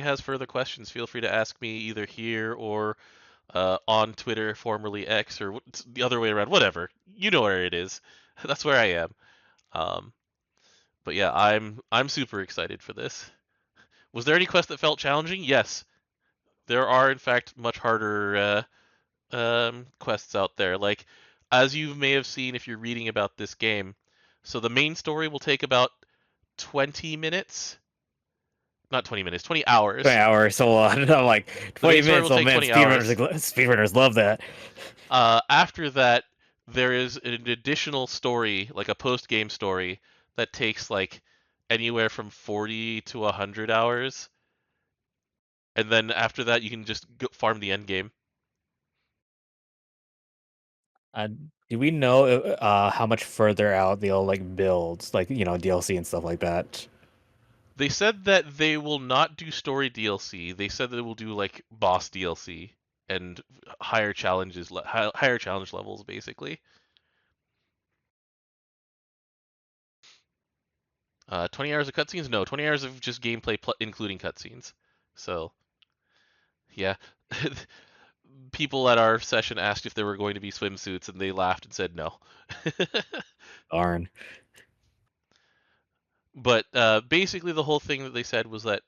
has further questions, feel free to ask me either here or on Twitter, formerly X, or the other way around. Whatever, you know where it is. That's where I am. Um, but yeah, I'm super excited for this. Was there any quest that felt challenging? Yes, there are in fact much harder quests out there. Like as you may have seen if you're reading about this game, so the main story will take about 20 minutes. Not 20 minutes, 20 20 hours. hours, a lot. I'm like, The 20 main story minutes. will Oh take man, 20 hours. speedrunners love that. After that, there is an additional story, like a post-game story, that takes like anywhere from 40 to 100 hours. And then after that, you can just go farm the end game. Uh, do we know how much further out they'll like build, like DLC and stuff like that? They said that they will not do story DLC. They said that they will do like boss DLC and higher challenge levels, basically. 20 hours of cutscenes? No, 20 hours of just gameplay including cutscenes. So, yeah. People at our session asked if there were going to be swimsuits, and they laughed and said no. Darn. But basically, the whole thing that they said was that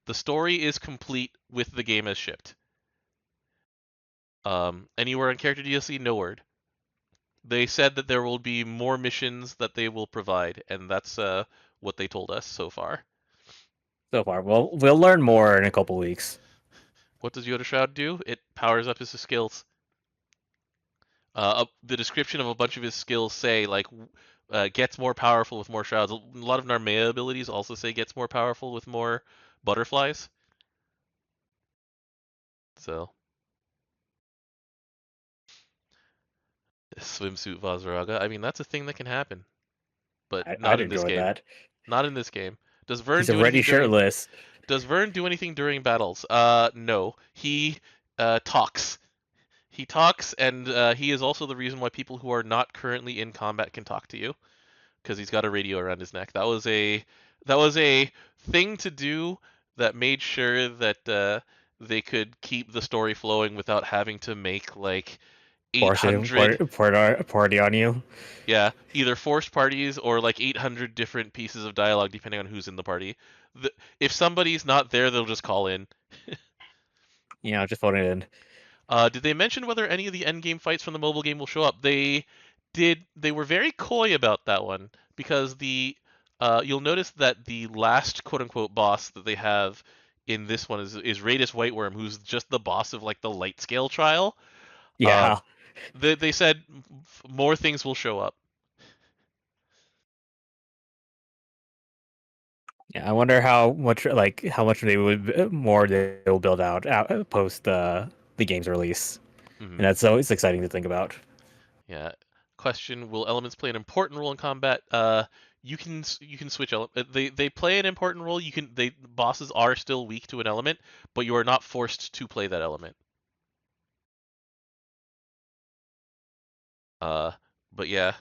the story is complete with the game as shipped. Anywhere on character DLC, no word. They said that there will be more missions that they will provide, and that's what they told us so far. So far, well, we'll learn more in a couple weeks. What does Yoda Shroud do? It powers up his skills. The description of a bunch of his skills say like gets more powerful with more shrouds. A lot of Narmea abilities also say gets more powerful with more butterflies. So swimsuit Vazaraga. I mean, that's a thing that can happen, but not I'd in this enjoy game. that. Not in this game. Does Vern He's do already anything during? shirtless. Does Vern do anything during battles? No. He talks. He talks, and he is also the reason why people who are not currently in combat can talk to you, because he's got a radio around his neck. That was a thing to do that made sure that they could keep the story flowing without having to make like 800 Party on you. yeah, either forced parties or like 800 different pieces of dialogue depending on who's in the party. If somebody's not there, they'll just call in. Just phone it in. Did they mention whether any of the endgame fights from the mobile game will show up? They did. They were very coy about that one because you'll notice that the last quote unquote boss that they have in this one is Raidus Whiteworm, who's just the boss of like the light scale trial. Yeah. They said more things will show up. Yeah, I wonder how much they would more they will build out post the game's release, Mm-hmm. and that's always exciting to think about. Yeah. Question: will elements play an important role in combat? You can switch they play an important role. Bosses are still weak to an element, but you are not forced to play that element. But yeah,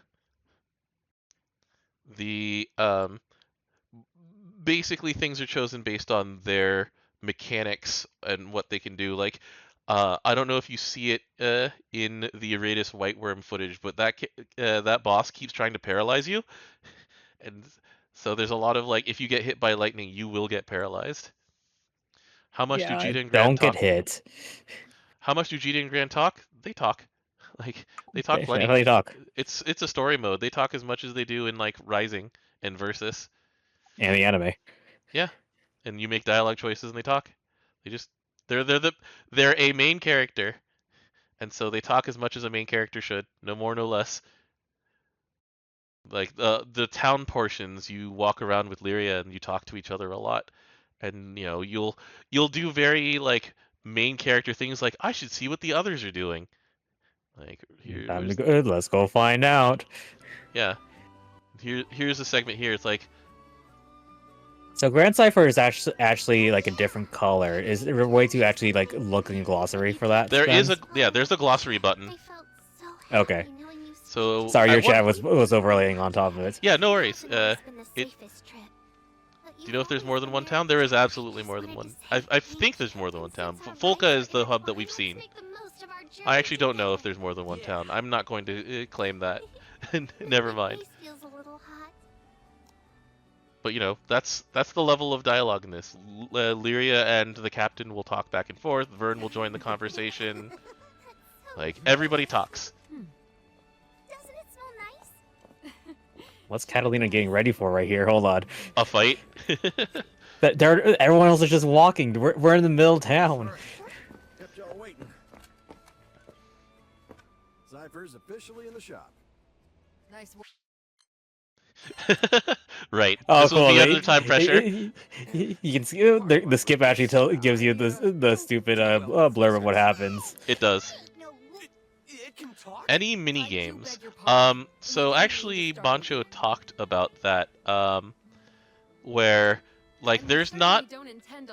the basically things are chosen based on their mechanics and what they can do. Like, I don't know if you see it in the Aratus Whiteworm footage, but that boss keeps trying to paralyze you, and so there's a lot of like, if you get hit by lightning, you will get paralyzed. How much do Yeah, Jita and Gran don't get talk? hit. How much do Jita and Gran talk? They talk. Like they talk They plenty. definitely talk. It's a story mode. They talk as much as they do in like Rising and Versus. And the anime. Yeah, and you make dialogue choices and they talk. They just they're a main character, and so they talk as much as a main character should, no more, no less. Like the town portions, you walk around with Lyria and you talk to each other a lot, and you'll do very like main character things like I should see what the others are doing. Like Time to go. Let's go find out. Yeah. Here's a segment here. It's like So Grand Cipher is actually like a different color. Is there a way to actually look in glossary for that? there's a glossary button. I felt so Okay. happy knowing you So Sorry, your at one- chat was overlaying on top of it. Yeah, no worries. It's been the It, safest trip. But do you know if there's always more than one been town? there There is to support absolutely us more when than I one. just I hit the think beach. there's more than one And town. since our Folka lives is are the hub that we've intertwined, seen. let's make the most of our I journey actually don't know if together. there's more than one Yeah. town. I'm not going to claim that. My Never mind. face feels a little hot. But you know, that's the level of dialogue in this. Lyria and the captain will talk back and forth. Vern will join the conversation. So Like everybody talks. doesn't it smell nice? What's Catalina getting ready for right here? Hold on. A fight. Everyone else is just walking. We're in the middle of town. Kept y'all waiting. Cypher's officially in the shop. Nice work. Right. Oh, This will cool. be under time pressure. You can see the skip actually gives you the stupid blurb of what happens. It does. No, It can talk. Any mini games. So actually, Bancho talked about that. Where like there's not.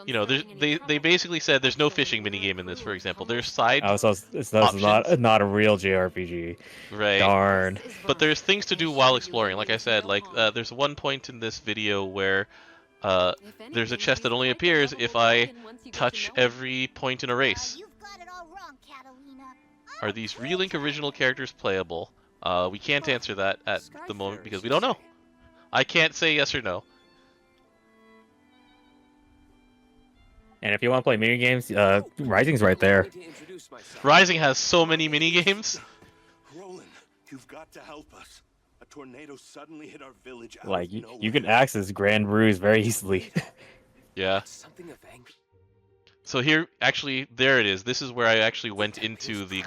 You know, they basically said there's no fishing minigame in this, for example. There's side Oh, so it's options. not a real JRPG. Right. Darn. But there's things to do while exploring. Like I said, like there's one point in this video where there's a chest that only appears if I touch every point in a race. you've got it all wrong, Catalina. Are these Relink original characters playable? We can't answer that at the moment because we don't know. I can't say yes or no. And if you want to play mini games, Rising's right there. Rising has so many mini games. Roland, you've got to help us. A tornado suddenly hit our village out Like of you nowhere. can access Granblue very easily. Yeah. Something of anger. So here, actually, there it is. This is where I actually went into the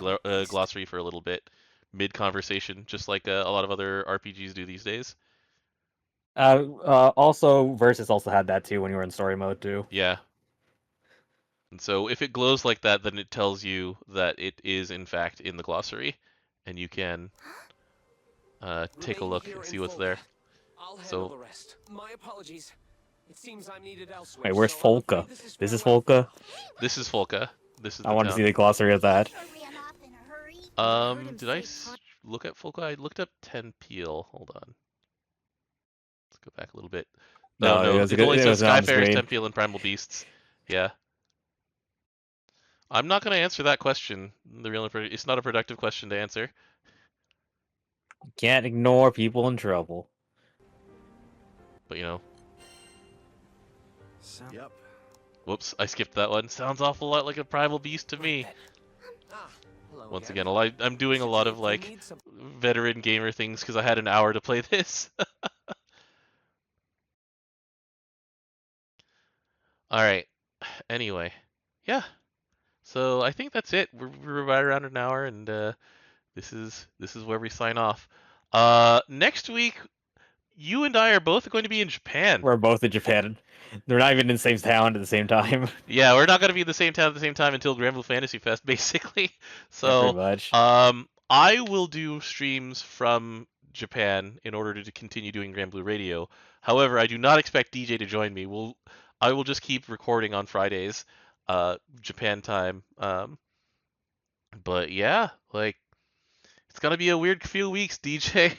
glossary for a little bit, mid-conversation, just like a lot of other RPGs do these days. Also, Versus also had that too when you were in story mode too. Yeah. And so if it glows like that, then it tells you that it is, in fact, in the glossary, and you can take a look and see what's there. I'll handle So- the rest. My apologies. It seems I'm needed elsewhere. Wait, where's so I'm afraid Folka? This This is where Folka. This is Folka. This is I the want to town. see the glossary of that. Sure ran off in a hurry. Did I look at Folka? I looked up 10 Peel. Hold on. Let's go back a little bit. No, No, it was it good- only it says was on the Skyfarers, screen. Tempeal, and Primal Beasts. Yeah. I'm not going to answer that question. It's not a productive question to answer. Can't ignore people in trouble. But, you know, Yep. whoops, I skipped that one. Sounds awful lot like a Primal Beast to me. Once again, I'm doing a lot of, like, veteran gamer things because I had an hour to play this. Alright. Anyway. Yeah. So I think that's it. We're right around an hour, and this is where we sign off. Next week, you and I are both going to be in Japan. We're both in Japan. They're not even in the same town at the same time. Yeah, we're not going to be in the same town at the same time until Granblue Fantasy Fest, basically. Pretty So, much. I will do streams from Japan in order to continue doing Granblue Radio. However, I do not expect DJ to join me. I will just keep recording on Fridays, Japan time. But yeah, like it's gonna be a weird few weeks, DJ.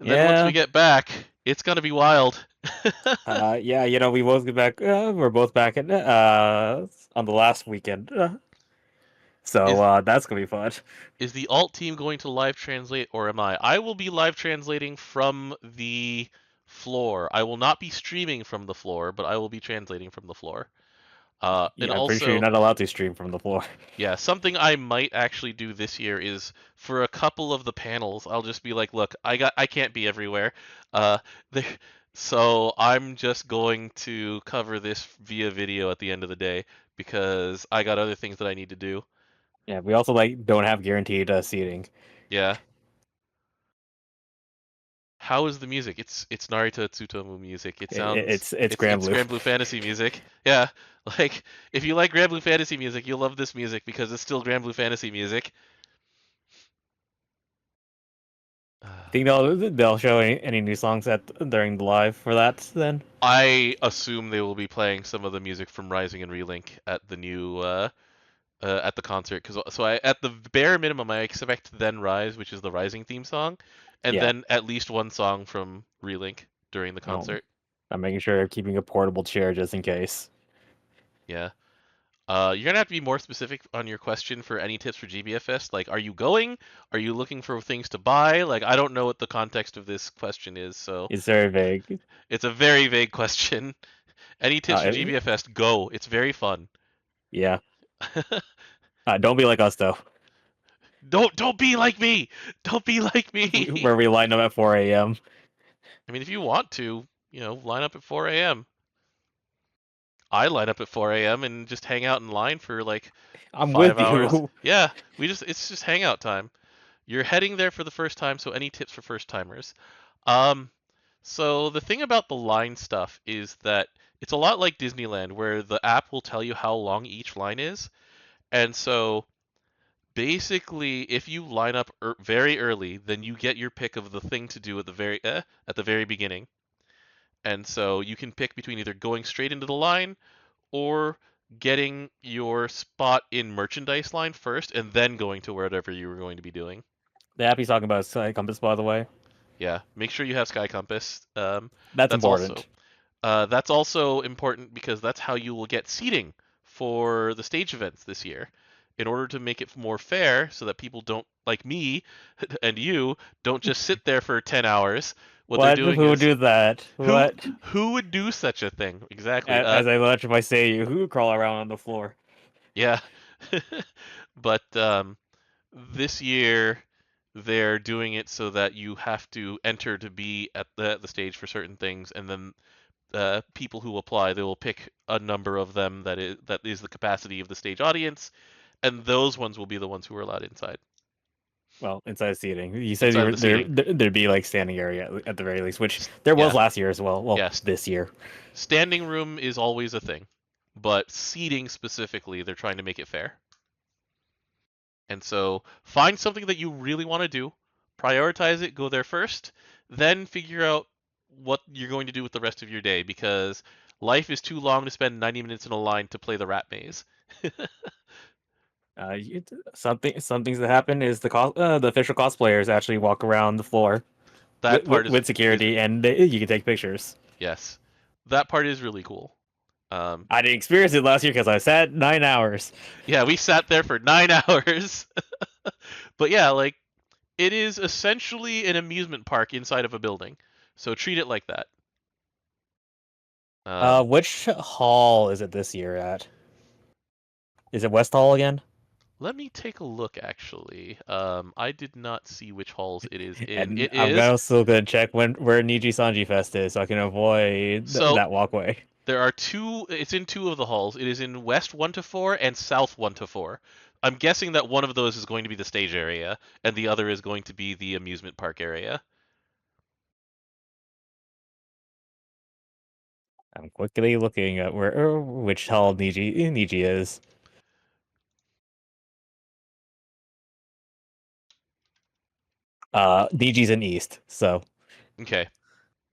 And then once Yeah. we get back, it's gonna be wild. Yeah, we both get back. We're both back on the last weekend. So that's gonna be fun. Is the alt team going to live translate, or am I? I will be live translating from the floor. I will not be streaming from the floor, but I will be translating from the floor. And Yeah, I'm also, pretty sure you're not allowed to stream from the floor. yeah, something I might actually do this year is for a couple of the panels, I'll just be like, look, I can't be everywhere. So I'm just going to cover this via video at the end of the day because I got other things that I need to do. Yeah, we also don't have guaranteed seating. Yeah. How is the music? It's Narita Tsutomu music. It sounds It's It's Granblue. Granblue Fantasy music. Yeah. Like if you like Granblue Fantasy music, you'll love this music because it's still Granblue Fantasy music. Think they'll show any new songs during the live for that then? I assume they will be playing some of the music from Rising and Relink at the new at the concert. So at the bare minimum, I expect Then Rise, which is the Rising theme song, and Yeah. then at least one song from Relink during the concert. I'm making sure they're keeping a portable chair just in case. Yeah. You're gonna have to be more specific on your question for any tips for GBF Fest. Like, are you going? Are you looking for things to buy? Like, I don't know what the context of this question is, so It's very vague. it's a very vague question. Any tips for GBF Fest? Go. It's very fun. Yeah. Don't be like us though. Don't be like me. Don't be like me. Where we line up at 4 a.m. I mean, if you want to, line up at 4 a.m. I line up at 4 a.m. and just hang out in line for like I'm 5 with hours. you. Yeah, it's just hangout time. You're heading there for the first time, so any tips for first timers? So the thing about the line stuff is that it's a lot like Disneyland, where the app will tell you how long each line is, and so basically, if you line up very early, then you get your pick of the thing to do at the very beginning. And so you can pick between either going straight into the line or getting your spot in merchandise line first and then going to whatever you were going to be doing. The app he's talking about is Sky Compass, by the way. Yeah, make sure you have Sky Compass. That's important. That's also important because that's how you will get seating for the stage events this year. In order to make it more fair, so that people don't, like me and you, don't just sit there for 10 hours. What they're doing Who would do that? Who would do such a thing? Exactly. As I electrify say you, who would crawl around on the floor? Yeah. But this year they're doing it so that you have to enter to be at the stage for certain things, and then people who apply, they will pick a number of them that is the capacity of the stage audience, and those ones will be the ones who are allowed inside. Well, inside seating. You said there'd be like standing area at the very least, which there was last year as well. Well, yes. This year. Standing room is always a thing, but seating specifically, they're trying to make it fair. And so find something that you really want to do, prioritize it, go there first, then figure out what you're going to do with the rest of your day, because life is too long to spend 90 minutes in a line to play the rat maze. Some things that happen is the official cosplayers actually walk around the floor with security, and you can take pictures. Yes, that part is really cool. I didn't experience it last year because I sat 9 hours. Yeah, we sat there for 9 hours. But yeah, like, it is essentially an amusement park inside of a building, so treat it like that. Which hall is it this year at? Is it West Hall again? Let me take a look, actually. I did not see which halls it is in. And I'm still gonna check where Niji Sanji Fest is, so I can avoid that walkway. There are two. It's in two of the halls. It is in West 1 to 4 and South 1 to 4. I'm guessing that one of those is going to be the stage area, and the other is going to be the amusement park area. I'm quickly looking at which hall Niji is. Niji's in East, so. Okay,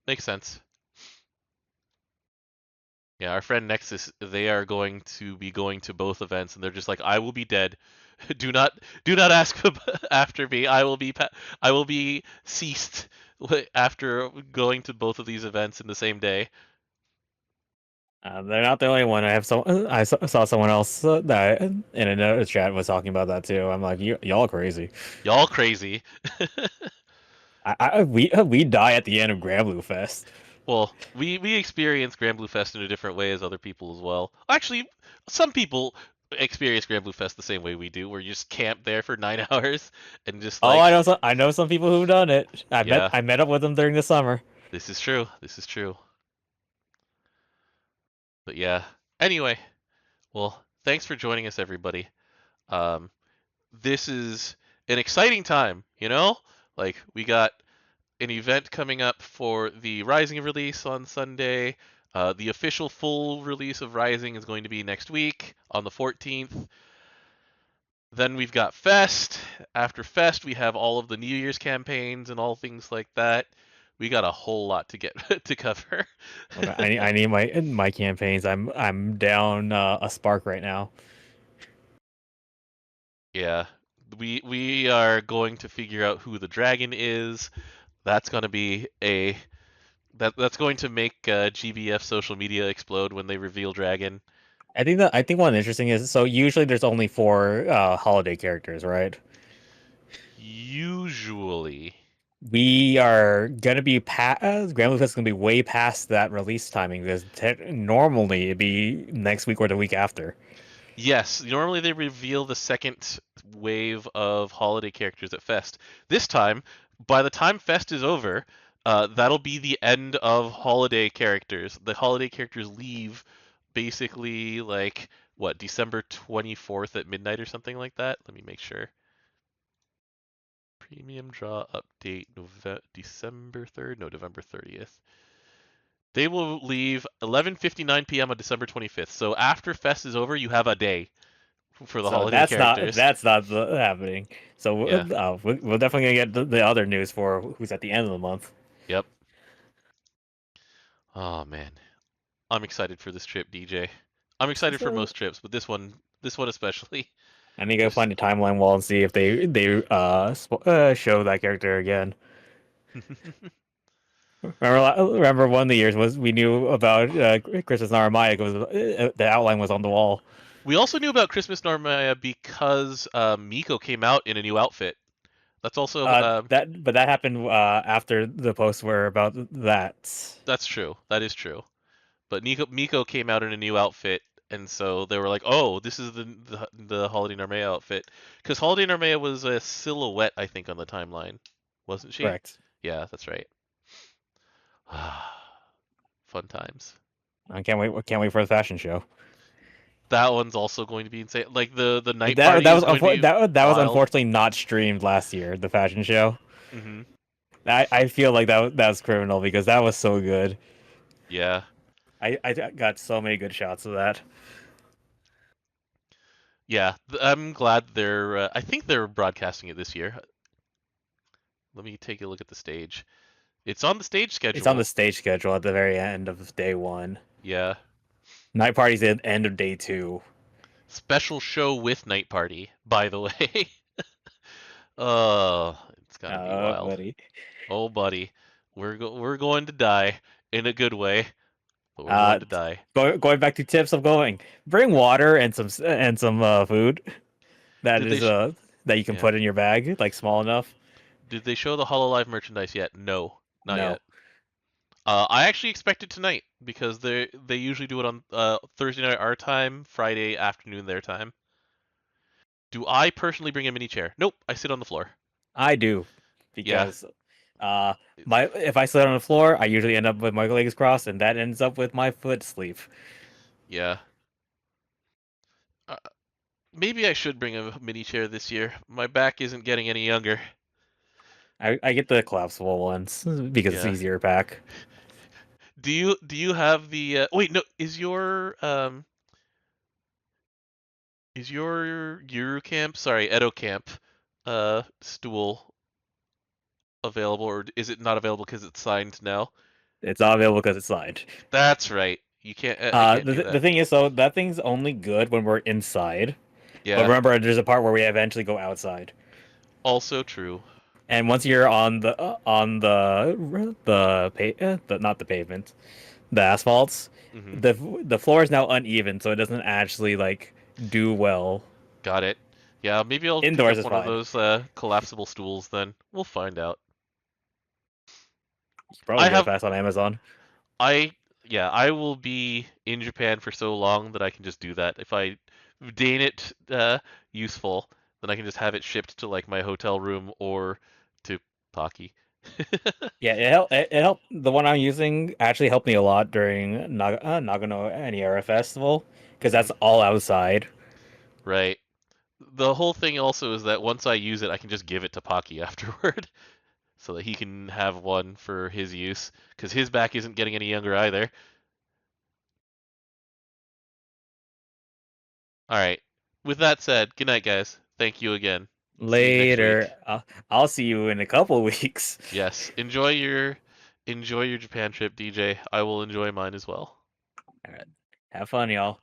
makes sense. Yeah, our friend Nexus, they are going to be going to both events, and they're just like, I will be dead. Do not ask after me. I will be ceased after going to both of these events in the same day. They're not the only one. I saw someone else that in another chat was talking about that too. I'm like, y'all crazy. Y'all crazy. We die at the end of Granblue Fest. Well, we experience Granblue Fest in a different way as other people as well. Actually, some people experience Granblue Fest the same way we do, where you just camp there for 9 hours and just like... Oh, I know some people who've done it. I met up with them during the summer. This is true. But yeah. Anyway, well, thanks for joining us, everybody. This is an exciting time, you know? Like, we got an event coming up for the Rising release on Sunday. The official full release of Rising is going to be next week on the 14th. Then we've got Fest. After Fest, we have all of the New Year's campaigns and all things like that. We got a whole lot to get to cover. Okay, I need my campaigns. I'm down a spark right now. Yeah. We are going to figure out who the dragon is. That's going to be that's going to make GBF social media explode when they reveal dragon. I think one interesting is so usually there's only 4 holiday characters, right? Usually. We are gonna be Granblue Fest is gonna be way past that release timing because normally it'd be next week or the week after. Yes, normally they reveal the second wave of holiday characters at Fest. This time, by the time Fest is over, that'll be the end of holiday characters. The holiday characters leave basically like what, December 24th at midnight or something like that. Let me make sure. Premium draw update December 3rd? No, November 30th. They will leave 11:59 p.m. on December 25th. So after Fest is over, you have a day for the So holiday characters. that's not happening. So Yeah. we're definitely gonna get the other news for who's at the end of the month. Yep. Oh man, I'm excited for this trip, DJ. I'm excited for most trips, but this one especially. I need to go find a timeline wall and see if they show that character again. Remember one of the years was we knew about Christmas Narmaya because the outline was on the wall. We also knew about Christmas Narmaya because Miko came out in a new outfit. That's also that happened after the posts were about that. That's true. That is true. But Miko came out in a new outfit, and so they were like, "Oh, this is the Holiday Narmaya outfit," because Holiday Narmaya was a silhouette, I think, on the timeline, wasn't she? Correct. Yeah, that's right. Fun times. I can't wait for the fashion show. That one's also going to be insane. Like the night that party that is was going to be that was wild. unfortunately not streamed last year. The fashion show. Mm-hmm. I feel like that was criminal because that was so good. Yeah. I got so many good shots of that. Yeah, I'm glad they're. I think they're broadcasting it this year. Let me take a look at the stage. It's on the stage schedule. It's on the stage schedule at the very end of day 1. Yeah. Night party's at the end of day 2. Special show with night party, by the way. Oh, it's gonna be wild. Buddy. Oh, buddy, we're going to die in a good way, but we're going to die. Going back to tips of going, bring water and some food. That that you can put in your bag, like small enough. Did they show the HoloLive merchandise yet? No, not yet. I actually expect it tonight because they usually do it on Thursday night our time, Friday afternoon their time. Do I personally bring a mini chair? Nope, I sit on the floor. I do, because if I sit on the floor, I usually end up with my legs crossed, and that ends up with my foot sleep. Yeah. Maybe I should bring a mini chair this year. My back isn't getting any younger. I get the collapsible ones because it's easier to pack. Do you have the wait, no, is your Edo Camp stool available, or is it not available because it's signed now? It's not available because it's signed. That's right. You can't. I can't do that. The thing is, though, that thing's only good when we're inside. Yeah. But remember, there's a part where we eventually go outside. Also true. And once you're on the not the pavement, the asphalts, the floor is now uneven, so it doesn't actually like do well. Got it. Yeah, maybe I'll Indoors pick up one of those collapsible stools then. We'll find out. Probably get fast on Amazon. I will be in Japan for so long that I can just do that. If I deign it useful, then I can just have it shipped to like my hotel room or to Taki. Yeah, it helped. The one I'm using actually helped me a lot during Nagano Aniera Festival because that's all outside. Right. The whole thing also is that once I use it, I can just give it to Pocky afterward, so that he can have one for his use, because his back isn't getting any younger either. All right. With that said, good night, guys. Thank you again. Later. I'll see you in a couple weeks. Yes. Enjoy your Japan trip, DJ. I will enjoy mine as well. All right. Have fun, y'all.